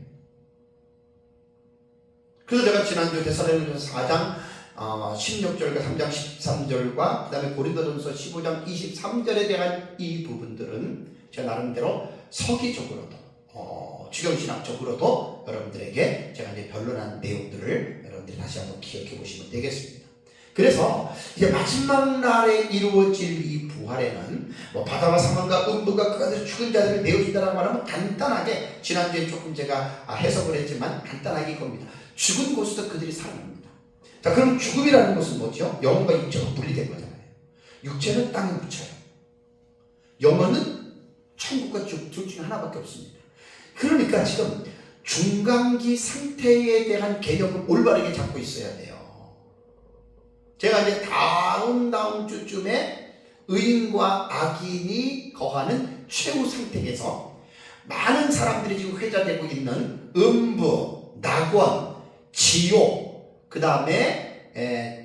그래서 제가 지난주 데살로니가전서 4장 16절과 3장 13절과 그 다음에 고린도전서 15장 23절에 대한 이 부분들은 제 나름대로 서기적으로도 주경신학적으로도 여러분들에게 제가 이제 변론한 내용들을 여러분들이 다시 한번 기억해 보시면 되겠습니다. 그래서 이제 마지막 날에 이루어질 이 부활에는 뭐 바다와 사망과 음부가 그것을 죽은 자들을 내어준다라고 말하면 간단하게 지난주에 조금 제가 해석을 했지만 간단하게 이겁니다. 죽은 곳에서 그들이 살아납니다. 자, 그럼 죽음이라는 것은 뭐죠? 영혼과 육체가 분리된 거잖아요. 육체는 땅에 묻혀요. 영혼은 천국과 둘 중에 하나밖에 없습니다. 그러니까 지금 중간기 상태에 대한 개념을 올바르게 잡고 있어야 돼요. 제가 이제 다음 주쯤에 의인과 악인이 거하는 최후 상태에서 많은 사람들이 지금 회자되고 있는 음부, 낙원, 지옥, 그 다음에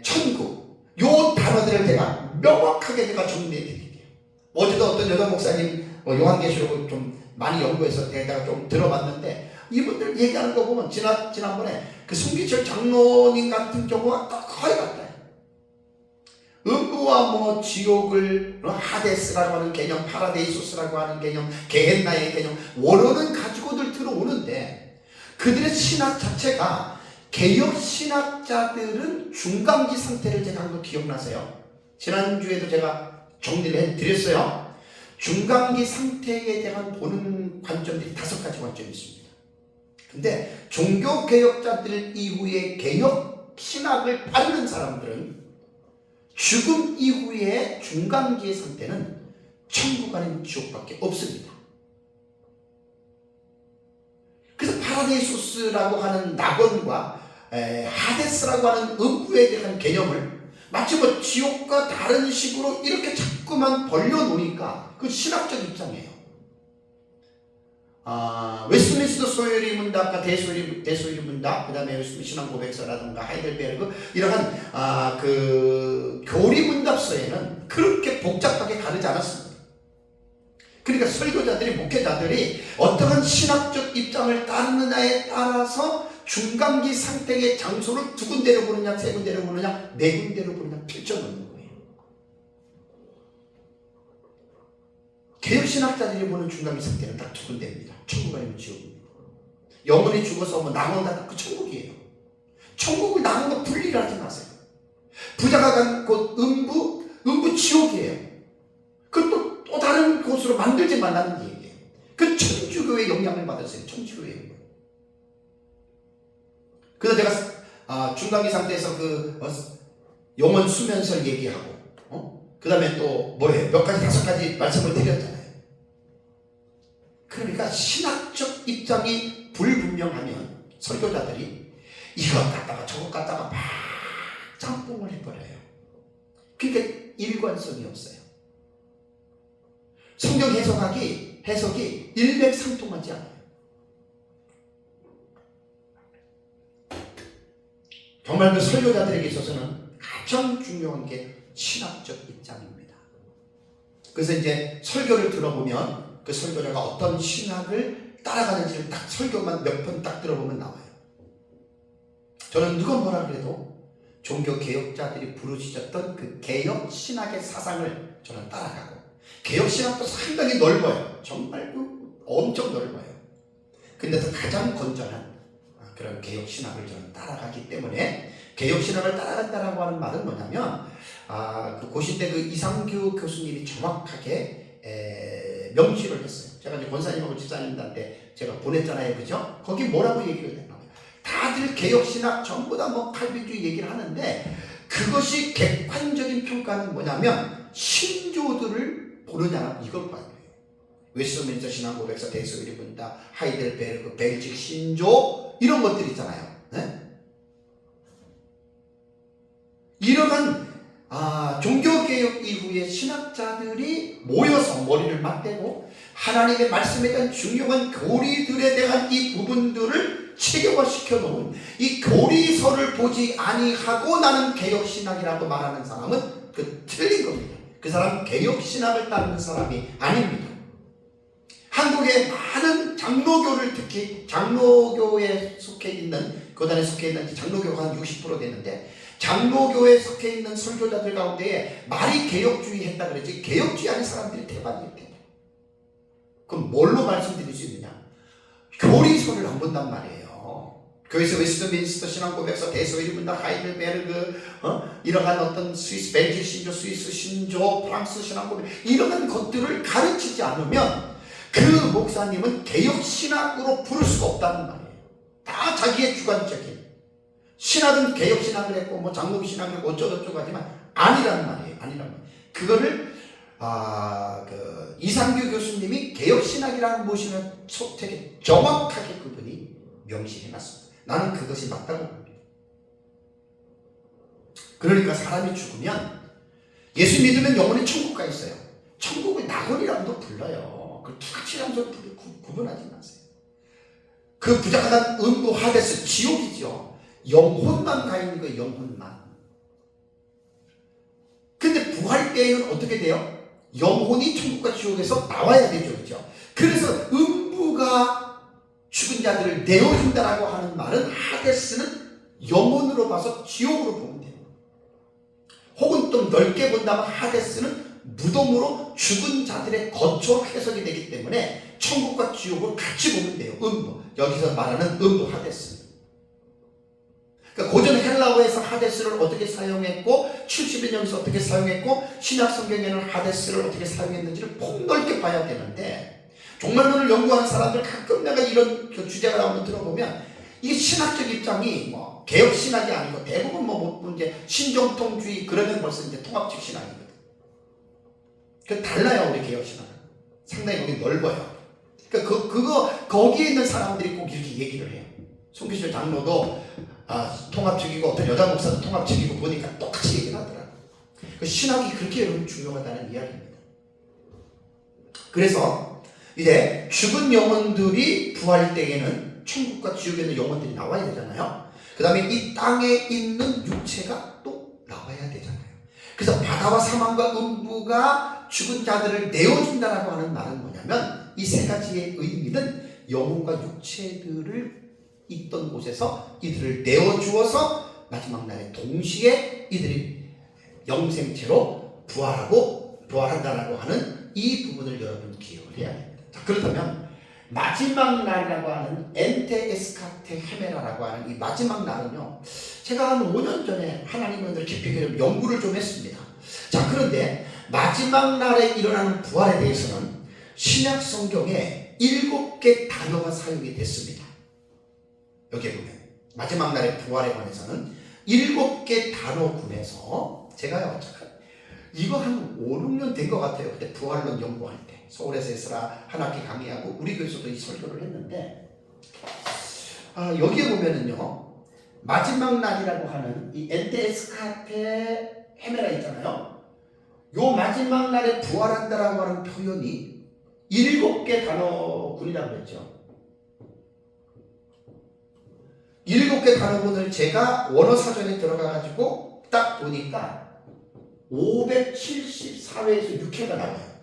천국 요 단어들을 제가 명확하게 제가 정리해 드릴게요. 어제도 어떤 여자 목사님 요한계시록을 좀 많이 연구해서 제가 좀 들어봤는데 이분들 얘기하는 거 보면 지난번에 그 송기철 장로님 같은 경우가 거의 같아요. 음부와 뭐 지옥을 하데스라고 하는 개념, 파라데이소스라고 하는 개념, 게헨나의 개념 원어는 가지고들 들어오는데 그들의 신학 자체가 개혁 신학자들은 중간기 상태를 제가 한 거 기억나세요? 지난주에도 제가 정리를 해드렸어요. 중간기 상태에 대한 보는 관점들이 5가지 관점이 있습니다. 근데 종교개혁자들 이후에 개혁 신학을 따르는 사람들은 죽음 이후의 중간기의 상태는 천국 아니면 지옥밖에 없습니다. 그래서 파라데이소스라고 하는 낙원과 하데스라고 하는 음부에 대한 개념을 마치 뭐 지옥과 다른 식으로 이렇게 자꾸만 벌려놓으니까 그 신학적 입장이에요. 웨스트민스터 소요리 문답과 대소요리 문답, 그 다음에 신앙 고백서라든가 하이델베르그 이러한 그 교리 문답서에는 그렇게 복잡하게 다르지 않았습니다. 그러니까 설교자들이 목회자들이 어떠한 신학적 입장을 따르느냐에 따라서 중간기 상태의 장소를 2군데로 보느냐, 3군데로 보느냐, 4군데로 보느냐 필정하는 거예요. 개혁신학자들이 보는 중간기 상태는 딱 2군데입니다. 천국 아니면 지옥입니다. 영혼이 죽어서 뭐 낙원 같은 그 천국이에요. 천국을 낙원과 분리를 하지 마세요. 부자가 간 곳 음부 지옥이에요. 그것도 또 다른 곳으로 만들지 말라는 얘기예요. 그 천주교의 영향을 받았어요. 천주교의 영향. 그래서 제가 중간기 상태에서 그 영혼 수면설 얘기하고 그 다음에 또 뭐예요? 몇 가지 5가지 말씀을 드렸잖아요. 그러니까 신학적 입장이 불분명하면 설교자들이 이것 갖다가 저것 갖다가 막 짬뽕을 해버려요. 그러니까 일관성이 없어요. 성경 해석이 일맥상통하지 않아요. 정말 그 설교자들에게 있어서는 가장 중요한 게 신학적 입장입니다. 그래서 이제 설교를 들어보면 그 설교자가 어떤 신학을 따라가는지를 딱 설교만 몇 번 딱 들어보면 나와요. 저는 누가 뭐라 그래도 종교 개혁자들이 부르짖었던 그 개혁 신학의 사상을 저는 따라가고, 개혁 신학도 상당히 넓어요. 정말 엄청 넓어요. 근데도 가장 건전한 그런 개혁 신학을 저는 따라가기 때문에, 개혁 신학을 따라간다라고 하는 말은 뭐냐면, 그 고시대 그 이상규 교수님이 정확하게 명시를 했어요. 제가 이제 권사님하고 집사님들한테 제가 보냈잖아요, 그죠? 거기 뭐라고 얘기를 했나요? 다들 개혁 신학 전부 다 뭐 칼빈주의 얘기를 하는데, 그것이 객관적인 평가는 뭐냐면 신조들을 보느냐, 이걸 봐요. 웨스트민스터 신앙고백서, 대소일이 본다, 하이델베르그, 벨직 신조, 이런 것들 있잖아요. 네? 이러한 종교개혁 이후에 신학자들이 모여서 머리를 맞대고 하나님의 말씀에 대한 중요한 교리들에 대한 이 부분들을 체계화시켜 놓은 이 교리서를 보지 아니하고 나는 개혁신학이라고 말하는 사람은 그 틀린 겁니다. 그 사람은 개혁신학을 따르는 사람이 아닙니다. 한국의 많은 장로교를, 특히 장로교에 속해 있는, 교단에 속해 있는 장로교가 한 60% 되는데, 장로교에 속해 있는 설교자들 가운데 말이 개혁주의 했다 그러지 개혁주의 하는 사람들이 대박이에요. 그럼 뭘로 말씀드릴 수 있느냐? 교리서를 안 본단 말이에요. 교회에서 웨스트민스터 신앙고백서, 대소일이 본다, 하이델베르그, 이러한 어떤 스위스, 벨기에 신조, 스위스 신조, 프랑스 신앙고백, 이러한 것들을 가르치지 않으면 그 목사님은 개혁신학으로 부를 수가 없다는 말이에요. 다 자기의 주관적인 신학은 개혁신학을 했고 뭐 장로신학을 했고 어쩌고저쩌고 하지만 아니란 말이에요. 아니란 말이에요. 그거를 그 이상규 교수님이 개혁신학이라는 모시는 되게 정확하게 그분이 명시해놨습니다. 나는 그것이 맞다고 봅니다. 그러니까 사람이 죽으면 예수 믿으면 영원히 천국 가 있어요. 천국을 낙원이라고도 불러요. 그 두 가지 장소를 구분하지 마세요. 그 부자가난 음부 하데스 지옥이죠. 영혼만 가 있는 거예요. 영혼만. 근데 부활 때에는 어떻게 돼요? 영혼이 천국과 지옥에서 나와야 되죠. 그렇죠? 그래서 음부가 죽은 자들을 내어준다라고 하는 말은, 하데스는 영혼으로 봐서 지옥으로 보면 돼요. 혹은 좀 넓게 본다면 하데스는 무덤으로 죽은 자들의 거처로 해석이 되기 때문에 천국과 지옥을 같이 보면 돼요. 음부. 여기서 말하는 음부 하데스. 그러니까 고전 헬라어에서 하데스를 어떻게 사용했고 70인역에서 어떻게 사용했고 신약 성경에는 하데스를 어떻게 사용했는지를 폭넓게 봐야 되는데, 종말론을 연구하는 사람들 가끔 내가 이런 주제가 나오면 들어보면 이 신학적 입장이 뭐 개혁 신학이 아니고 대부분 뭐 이제 신정통주의, 그러면 벌써 이제 통합적 신학이거든. 그 달라요. 우리 개혁 신학은 상당히 거기 넓어요. 그러니까 거기에 있는 사람들이 꼭 이렇게 얘기를 해요. 송기실 장로도 통합적이고 어떤 여자 목사도 통합적이고 보니까 똑같이 얘기를 하더라고요. 그 신학이 그렇게 여러분 중요하다는 이야기입니다. 그래서 이제 죽은 영혼들이 부활 때에는 천국과 지옥에 있는 영혼들이 나와야 되잖아요. 그 다음에 이 땅에 있는 육체가 또 나와야 되잖아요. 그래서 바다와 사망과 음부가 죽은 자들을 내어준다라고 하는 말은 뭐냐면, 이 세 가지의 의미는 영혼과 육체들을 있던 곳에서 이들을 내어주어서 마지막 날에 동시에 이들이 영생체로 부활한다라고 하는 이 부분을 여러분 기억을 해야 됩니다. 자, 그렇다면 마지막 날이라고 하는 엔테 에스카테 헤메라라고 하는 이 마지막 날은요, 제가 한 5년 전에 하나님을 깊이 연구를 좀 했습니다. 자, 그런데 마지막 날에 일어나는 부활에 대해서는 신약 성경에 7개 단어가 사용이 됐습니다. 여기 보면 마지막 날의 부활에 관해서는 7개 단어군에서, 제가요 이거 한 5, 6년 된 것 같아요. 그때 부활론 연구할 때 서울에서 에스라 한 학기 강의하고 우리 교회에서도 이 설교를 했는데, 여기에 보면은요, 마지막 날이라고 하는 이 엔테스카테 헤매라 있잖아요. 요 마지막 날에 부활한다라고 하는 표현이 7개 단어군이라고 그랬죠. 7개 단어군을 제가 원어사전에 들어가가지고 딱 보니까 574회에서 6회가 나와요.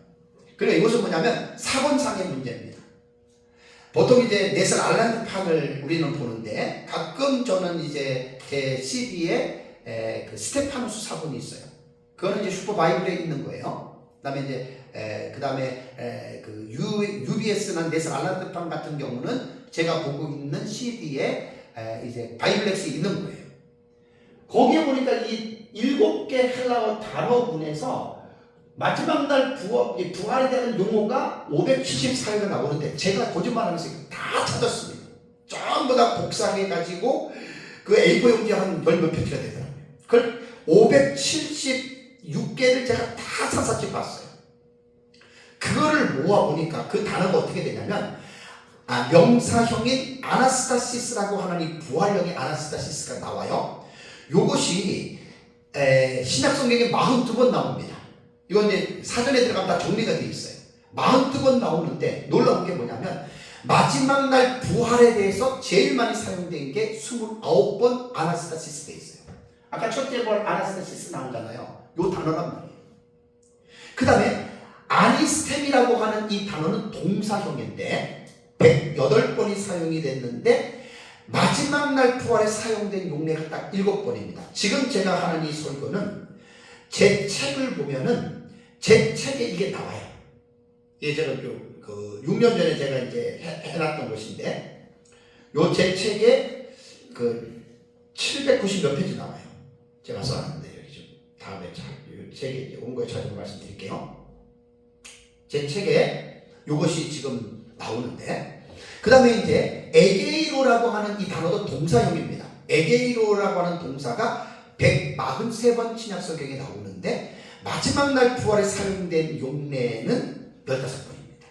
그러니까 이것은 뭐냐면 사본상의 문제입니다. 보통 이제 네슬 알란드 판을 우리는 보는데 가끔 저는 이제 제 CD에 그 스테파누스 사본이 있어요. 그거는 이제 슈퍼 바이블에 있는 거예요. 그다음에 이제 그다음에 그 UBS나 네슬 알란드 판 같은 경우는 제가 보고 있는 CD에 이제 바이블렉스에 있는 거예요. 거기에 보니까 이 7개 헬라어 단어군에서 마지막 날 부활에 대한 용어가 574회가 나오는데 제가 거짓말하면서 다 찾았습니다. 전부 다 복사해가지고 그 A4 용지 한 열몇 페이지가 되더라고요. 그걸 576개를 제가 다 샅샅이 봤어요. 그거를 모아보니까 그 단어가 어떻게 되냐면 명사형인 아나스타시스라고 하는 이 부활형의 아나스타시스가 나와요. 요것이 신약성경에 42번 나옵니다. 이건 이제 사전에 들어가면 다 정리가 되어 있어요. 42번 나오는데 놀라운 게 뭐냐면 마지막 날 부활에 대해서 제일 많이 사용된 게 29번 아나스타시스 되어 있어요. 아까 첫째 번 아나스타시스 나오잖아요. 요 단어란 말이에요. 그 다음에 아니스템이라고 하는 이 단어는 동사형인데 108번이 사용이 됐는데 마지막 날 부활에 사용된 용례가 딱 7번입니다. 지금 제가 하는 이 설교는 제 책을 보면은 제 책에 이게 나와요. 예전에 그 6년 전에 제가 이제 해놨던 것인데 요 제 책에 그 790 몇 페이지 나와요. 제가 써놨는데 여기 좀 다음에 이 책에 이제 온 거에 찾아서 말씀드릴게요. 제 책에 요것이 지금 나오는데 그 다음에 이제 에게이로라고 하는 이 단어도 동사형입니다. 에게이로라고 하는 동사가 143번 신약성경에 나오는데 마지막 날 부활에 사용된 용례는 15번입니다.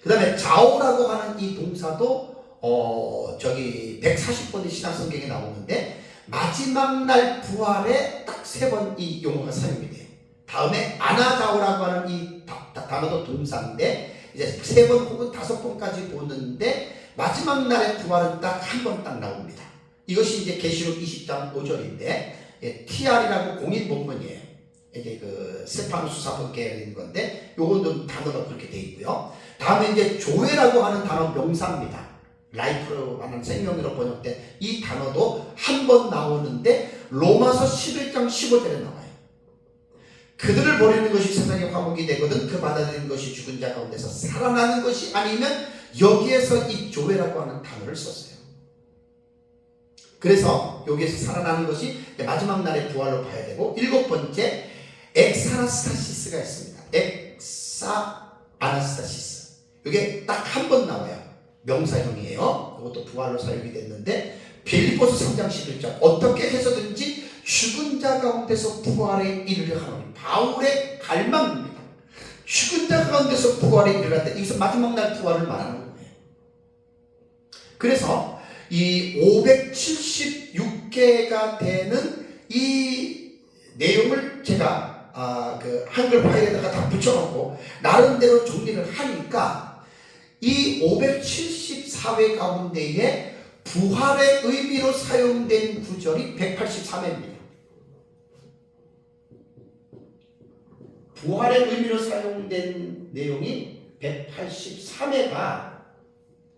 그 다음에 자오라고 하는 이 동사도 140번의 신약성경에 나오는데 마지막 날 부활에 딱 3번 이 용어가 사용이 돼요. 다음에 아나자오라고 하는 이 단어도 동사인데 이제 3번 혹은 5번까지 보는데 마지막 날의 부활은 딱 한 번 딱 나옵니다. 이것이 이제 계시록 20장 5절인데 TR이라고 공인 본문이에요. 이제 그 스테파누스 사본계에 있는 건데 요건 단어가 그렇게 돼 있고요. 다음에 이제 조회라고 하는 단어 명사입니다. 라이프로 하는 생명으로 번역된 이 단어도 한 번 나오는데 로마서 11장 15절에 나와요. 그들을 버리는 것이 세상의 화목이 되거든 그 받아들이는 것이 죽은 자 가운데서 살아나는 것이 아니면 여기에서 이 조회라고 하는 단어를 썼어요. 그래서 여기에서 살아나는 것이 마지막 날의 부활로 봐야 되고 7번째 엑사나스타시스가 있습니다. 엑사 아나스타시스 이게 딱 한 번 나와요. 명사형이에요. 이것도 부활로 사용이 됐는데 빌립보서 3장 11절 어떻게 해서든지 죽은 자 가운데서 부활에 이르려 하노니 바울의 갈망입니다. 죽은 자 가운데서 부활에 이르려 때 여기서 마지막 날 부활을 말하는 거예요. 그래서 이 576개가 되는 이 내용을 제가 그 한글 파일에다가 다 붙여놓고 나름대로 정리를 하니까 이 574회 가운데에 부활의 의미로 사용된 구절이 183회입니다. 부활의 의미로 사용된 내용이 183회가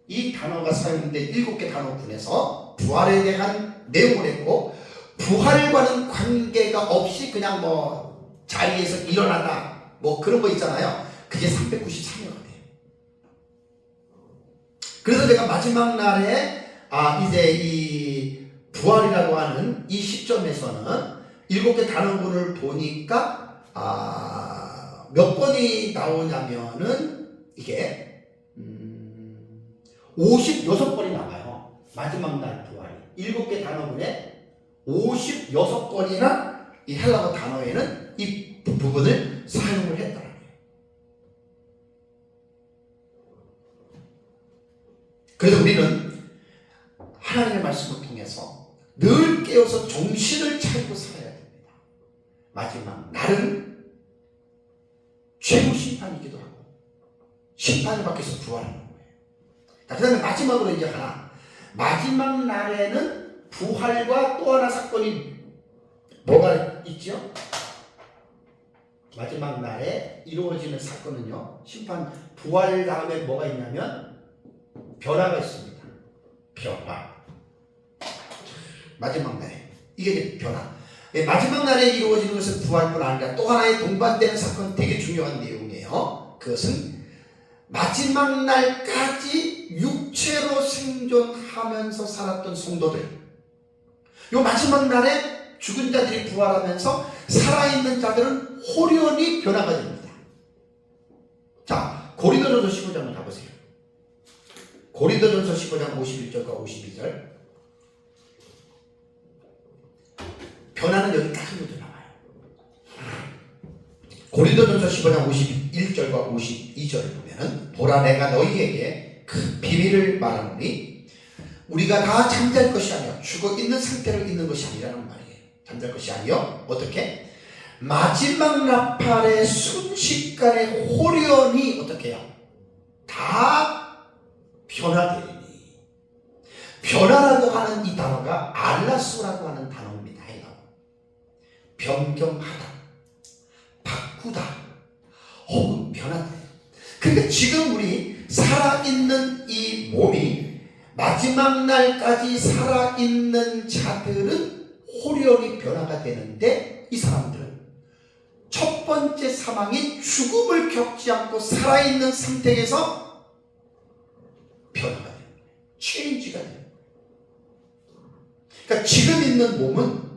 이 단어가 사용된 7개 단어군에서 부활에 대한 내용을 했고 부활과는 관계가 없이 그냥 뭐 자리에서 일어나다 뭐 그런 거 있잖아요. 그게 393회가 돼요. 그래서 제가 마지막 날에 이제 이 부활이라고 하는 이 시점에서는 7개 단어군을 보니까 몇 번이 나오냐면은 이게 56번이 나와요. 마지막 날 부활이 7개 단어군에 56번이나 이 헬라어 단어에는 이 부분을 사용을 했다는 거예요. 그래서 우리는 하나님의 말씀을 통해서 늘 깨어서 정신을 차리고 살아야 됩니다. 마지막 날은 최후 심판이기도 하고 심판을 받기서 부활하는 거예요. 그 다음에 마지막으로 이제 하나, 마지막 날에는 부활과 또 하나 사건이 뭐가 있죠? 마지막 날에 이루어지는 사건은요, 심판 부활 다음에 뭐가 있냐면 변화가 있습니다. 변화. 마지막 날에 이게 이제 변화. 마지막 날에 이루어지는 것은 부활뿐 아니라 또 하나의 동반되는 사건, 되게 중요한 내용이에요. 그것은 마지막 날까지 육체로 생존하면서 살았던 성도들, 요 마지막 날에 죽은 자들이 부활하면서 살아있는 자들은 홀연히 변화가 됩니다. 자, 고린도전서 15장을 가보세요. 고린도전서 15장 51절과 52절. 변화는 여기 딱 한 문제 나와요. 고린도전서 15장 51절과 52절을 보면은, 보라 내가 너희에게 그 비밀을 말하노니 우리가 다 잠잘 것이 아니요 죽어 있는 상태로 있는 것이 아니라는 말이에요. 잠잘 것이 아니요 어떻게? 마지막 나팔의 순식간에 홀연히 어떻게 해요? 다 변화되리니. 변화라고 하는 이 단어가 알라소라고 하는 단어입니다. 변경하다, 바꾸다, 혹은 변하다. 그러니까 지금 우리 살아있는 이 몸이 마지막 날까지 살아있는 자들은 홀연히 변화가 되는데, 이 사람들은 첫 번째 사망인 죽음을 겪지 않고 살아있는 상태에서 변화가 돼요. 체인지가 돼요. 그러니까 지금 있는 몸은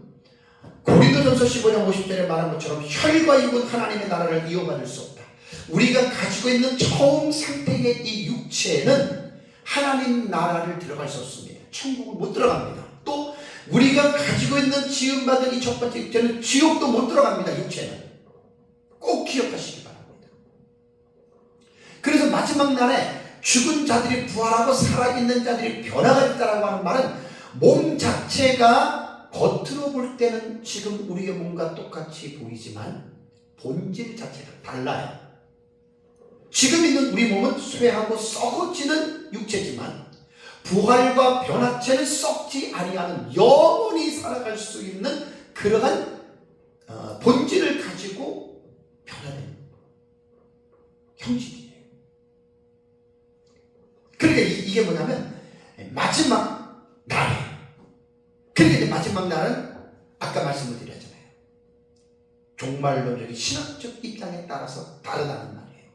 고린도전서 15장 50절에 말한 것처럼 혈과 육은 하나님의 나라를 이어받을 수 없다. 우리가 가지고 있는 처음 상태의 이 육체는 하나님 나라를 들어갈 수 없습니다. 천국을 못 들어갑니다. 또 우리가 가지고 있는 지음받은 이 첫 번째 육체는 지옥도 못 들어갑니다. 육체는. 꼭 기억하시기 바랍니다. 그래서 마지막 날에 죽은 자들이 부활하고 살아있는 자들이 변화가 있다라고 하는 말은 몸 자체가 겉으로 볼 때는 지금 우리의 몸과 똑같이 보이지만 본질 자체가 달라요. 지금 있는 우리 몸은 쇠하고 썩어지는 육체지만 부활과 변화체는 썩지 아니하는 영원히 살아갈 수 있는 그러한 본질을 가지고 변화되는 형식이에요. 그러니까 이게 뭐냐면 마지막 날에, 그러니까 마지막 날은 아까 말씀을 드렸잖아요. 종말론적인 신학적 입장에 따라서 다르다는 말이에요.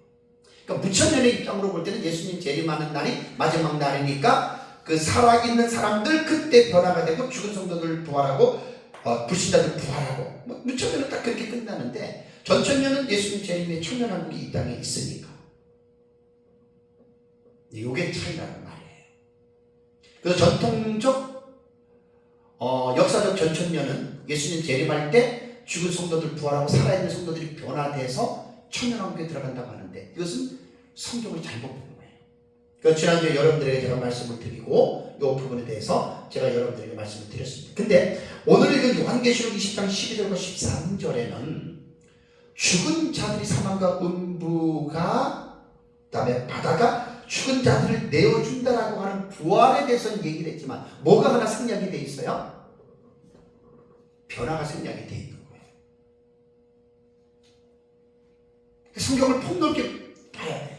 그러니까 무천년의 입장으로 볼 때는 예수님 재림하는 날이 마지막 날이니까 그 살아있는 사람들 그때 변화가 되고 죽은 성도들 부활하고 불신자들 부활하고 무천년은 딱 그렇게 끝나는데, 전천년은 예수님 재림의 천년왕국이 이 땅에 있으니까 이게 차이라는 말이에요. 그래서 전통적 역사적 전천년은 예수님 재림할 때 죽은 성도들 부활하고 살아있는 성도들이 변화돼서 천년왕국에 들어간다고 하는데, 이것은 성경을 잘못 본 거예요. 그래서 지난주에 여러분들에게 제가 말씀을 드리고 이 부분에 대해서 제가 여러분들에게 말씀을 드렸습니다. 근데 오늘 읽은 요한계시록 20장 12절과 13절에는 죽은 자들이 사망과 음부가, 그다음에 바다가 죽은 자들을 내어준다라고 하는 부활에 대해서는 얘기를 했지만 뭐가 하나 생략이 돼 있어요? 변화가 생략이 돼 있는 거예요. 성경을 폭넓게 봐야 돼요.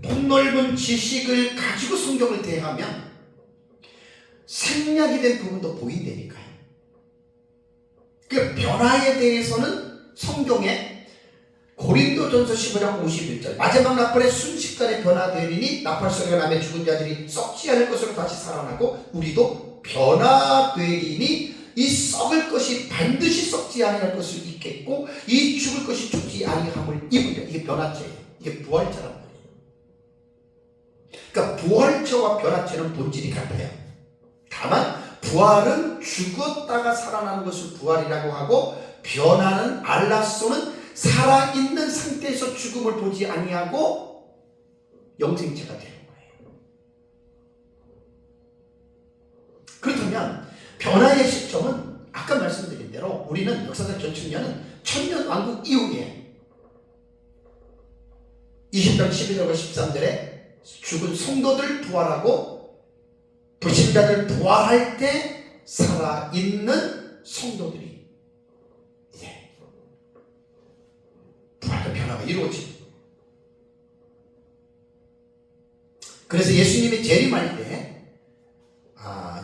폭넓은 지식을 가지고 성경을 대하면 생략이 된 부분도 보인다니까요. 그 변화에 대해서는 성경에 고린도전서 15장 51절 마지막 나팔의 순식간에 변화되리니 나팔 소리가 나며 죽은 자들이 썩지 않을 것으로 다시 살아나고 우리도 변화되리니 이 썩을 것이 반드시 썩지 아니할 것을 입겠고 이 죽을 것이 죽지 아니함을 입으려. 이게 변화체예요. 이게 부활체란 말이에요. 그러니까 부활체와 변화체는 본질이 같아요. 다만 부활은 죽었다가 살아나는 것을 부활이라고 하고, 변화는 알라소는 살아있는 상태에서 죽음을 보지 아니하고 영생체가 되는 거예요. 그렇다면 변화의 시점은 아까 말씀드린 대로 우리는 역사적 전천년은 천년왕국 이후에 20장 12절과 13절에 죽은 성도들 부활하고 불신자들 부활할 때 살아있는 성도들이 이제 부활과 변화가 이루어집니다. 그래서 예수님이 재림할 때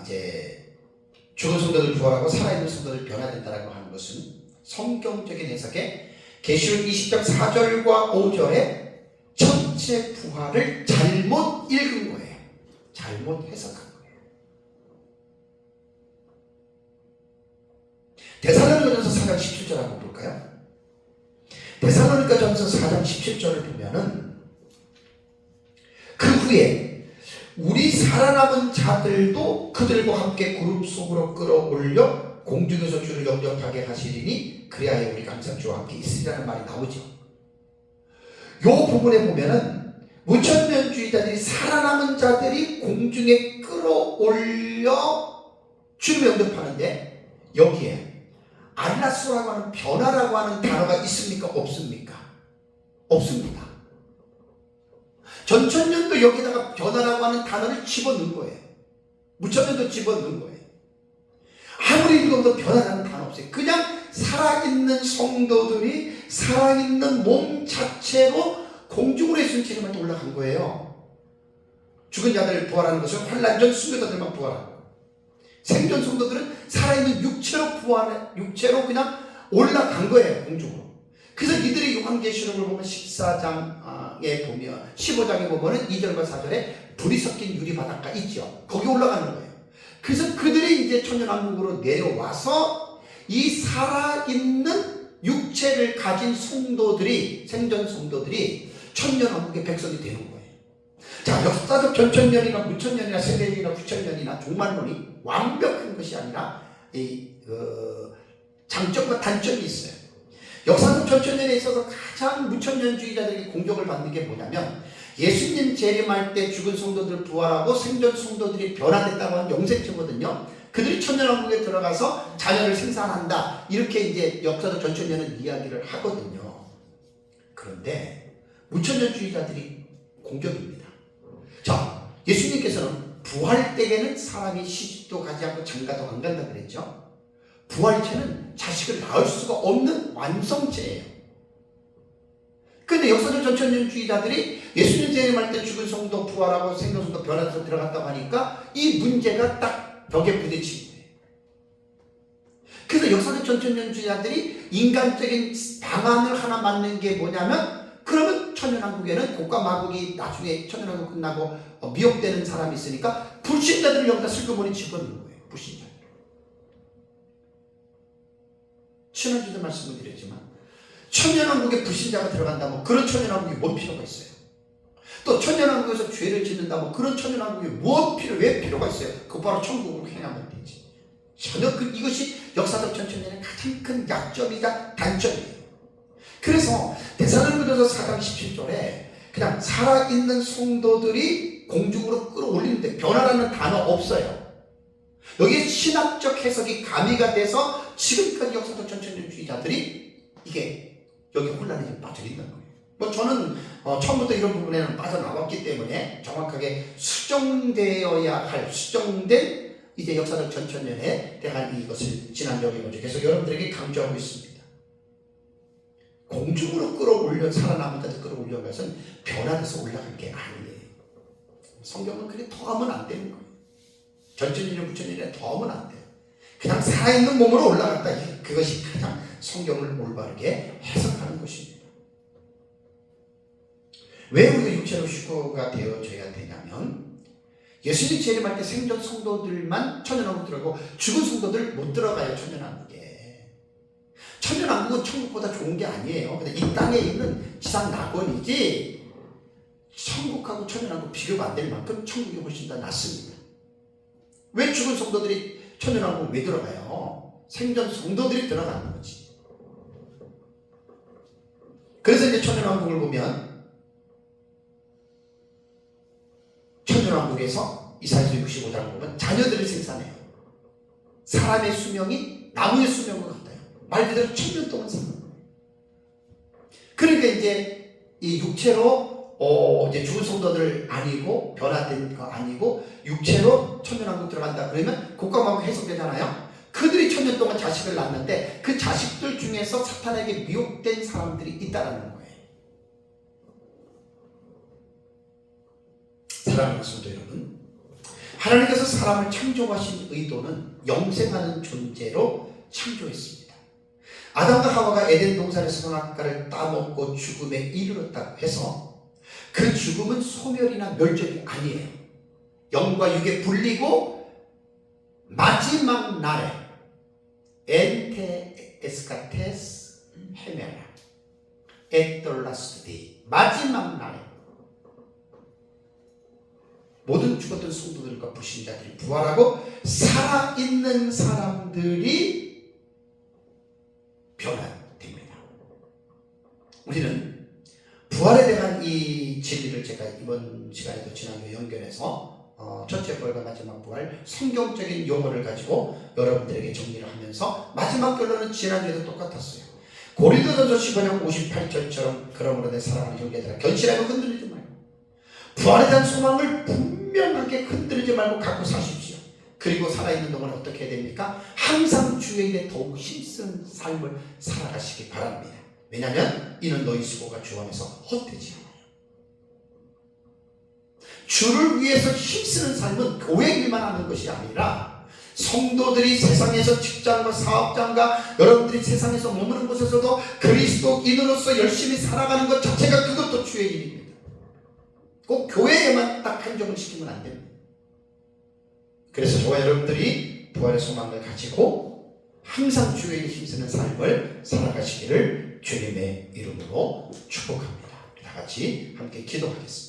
이제 죽은 성도들 부활하고 살아있는 성도들 변화된다라고 하는 것은 성경적인 해석에 계시록 20장 4절과 5절에 전체 부활을 잘못 읽은 거예요. 잘못 해석한 거예요. 데살로니가전서 4장 17절 한번 볼까요? 데살로니가전서 4장 17절을 보면은 그 후에 우리 살아남은 자들도 그들과 함께 그룹 속으로 끌어올려 공중에서 주를 영접하게 하시리니 그리하여 우리가 항상 주와 함께 있으리라는 말이 나오죠. 요 부분에 보면은 무천년주의자들이 살아남은 자들이 공중에 끌어올려 주를 영접하는데 여기에 안라스라고 하는 변화라고 하는 단어가 있습니까? 없습니까? 없습니다. 전천년도 여기다가 변화라고 하는 단어를 집어넣은 거예요. 무천년도 집어넣은 거예요. 아무리 읽어도 변화라는 단어 없어요. 그냥 살아있는 성도들이 살아있는 몸 자체로 공중으로 예수님 재림할 때 올라간 거예요. 죽은 자들 부활하는 것은 환난 전 순교자들만 부활하고, 생존 성도들은 살아있는 육체로 그냥 올라간 거예요. 공중으로. 그래서 이들의 요한계시록을 보면 14장에 보면 15장에 보면 2절과 4절에 불이 섞인 유리 바닷가 있죠. 거기 올라가는 거예요. 그래서 그들이 이제 천년왕국으로 내려와서 이 살아있는 육체를 가진 성도들이, 생존 성도들이 천년왕국의 백성이 되는 거예요. 자, 역사적 전천년이나 무천년이나 세대년이나 구천년이나 종말론이 완벽한 것이 아니라 장점과 단점이 있어요. 역사적 전천년에 있어서 가장 무천년주의자들에게 공격을 받는 게 뭐냐면, 예수님 재림할 때 죽은 성도들 부활하고 생존 성도들이 변화됐다고 하는 영생체거든요. 그들이 천년왕국에 들어가서 자녀를 생산한다, 이렇게 이제 역사적 전천년은 이야기를 하거든요. 그런데 무천년주의자들이 공격입니다. 자, 예수님께서는 부활 때에는 사람이 시집도 가지 않고 장가도 안 간다 그랬죠. 부활체는 자식을 낳을 수가 없는 완성체예요. 그런데 역사적 전천년주의자들이 예수님 재림할 때 죽은 성도 부활하고 생존 성도 변화돼서 들어갔다고 하니까 이 문제가 딱 벽에 부딪힌 거예요. 그래서 역사적 전천년주의자들이 인간적인 방안을 하나 만든 게 뭐냐면, 그러면 천년왕국에는 곡과 마곡이 나중에 천년왕국 끝나고 미혹되는 사람이 있으니까 불신자들을 여기다 슬그머니 집어넣는 거예요. 불신자. 지난주도 말씀을 드렸지만 천년왕국에 불신자가 들어간다면 그런 천년왕국이 뭔 필요가 있어요? 또 천년왕국에서 죄를 짓는다면 그런 천년왕국이 왜 필요가 있어요? 그 바로 천국으로 행하면 되지. 전혀 이것이 역사적 전천년의 가장 큰 약점이자 단점이에요. 그래서 데살로니가전서 4장 17절에 그냥 살아있는 성도들이 공중으로 끌어올리는데 변화라는 단어 없어요. 여기에 신학적 해석이 가미가 돼서 지금까지 역사적 전천년주의자들이 이게 여기 혼란에 좀 빠져 있는 거예요. 뭐 저는 처음부터 이런 부분에는 빠져나왔기 때문에 정확하게 수정된 이제 역사적 전천년에 대한 이것을 지난주에 먼저 계속 여러분들에게 강조하고 있습니다. 공중으로 끌어올려 살아남은 자들 끌어올려온 것은 변화돼서 올라간 게 아니에요. 성경은 그렇게 더하면 안 되는 거예요. 전천년이나 구천년이나 더하면 안 돼요. 그냥 살아있는 몸으로 올라갔다. 그것이 가장 성경을 올바르게 해석하는 것입니다. 왜 우리가 육체로 휴거가 되어져야 되냐면, 예수님 재림할 때 생존 성도들만 천년왕국 들어가고 죽은 성도들 못 들어가요. 천년왕국에. 천년왕국은 천국보다 좋은 게 아니에요. 근데 이 땅에 있는 지상 낙원이지 천국하고 천년왕국 비교가 안 될 만큼 천국이 훨씬 더 낫습니다. 왜 죽은 성도들이 천년왕국 왜 들어가요? 생존 성도들이 들어가는 거지. 그래서 이제 천년왕국을 보면 천년왕국에서 이사야서 65장을 보면 자녀들을 생산해요. 사람의 수명이 나무의 수명과 같아요. 말 그대로 1000년 동안 사는 거예요. 그러니까 이제 이 육체로 이제 죽은 성도들 아니고 변화된 거 아니고 육체로 천년왕국 들어간다 그러면 국가만국 해석되잖아요. 그들이 1000년 동안 자식을 낳았는데 그 자식들 중에서 사탄에게 미혹된 사람들이 있다라는 거예요. 사랑하는 성도 여러분, 하나님께서 사람을 창조하신 의도는 영생하는 존재로 창조했습니다. 아담과 하와가 에덴 동산에서 선악과를 따먹고 죽음에 이르렀다고 해서 그 죽음은 소멸이나 멸종이 아니에요. 영과 육에 불리고 마지막 날에 엔테 에스카테스 헤메라 at the last day, 마지막 날에 모든 죽었던 성도들과 불신자들이 부활하고 살아있는 사람들이 변화됩니다. 우리는 부활에 대한 이 진리를 제가 이번 시간에도 지난주에 연결해서 첫째 부활과 마지막 부활 성경적인 용어를 가지고 여러분들에게 정리를 하면서 마지막 결론은 지난주에도 똑같았어요. 고린도전서 15장 58절처럼 그러므로 내 사랑하는 형제들아 견실하고 흔들리지 말고 부활에 대한 소망을 분명하게 흔들리지 말고 갖고 사십시오. 그리고 살아있는 동안 어떻게 해야 됩니까? 항상 주의 일에 더욱 힘쓰는 삶을 살아가시기 바랍니다. 왜냐하면 이는 너희 수고가 주 안에서 헛되지 않아요. 주를 위해서 힘쓰는 삶은 교회 일만 하는 것이 아니라 성도들이 세상에서 직장과 사업장과 여러분들이 세상에서 머무는 곳에서도 그리스도인으로서 열심히 살아가는 것 자체가 그것도 주의 일입니다. 꼭 교회에만 딱 한정을 시키면 안 됩니다. 그래서 저와 여러분들이 부활의 소망을 가지고 항상 주의 일에 힘쓰는 삶을 살아가시기를 주님의 이름으로 축복합니다. 다 같이 함께 기도하겠습니다.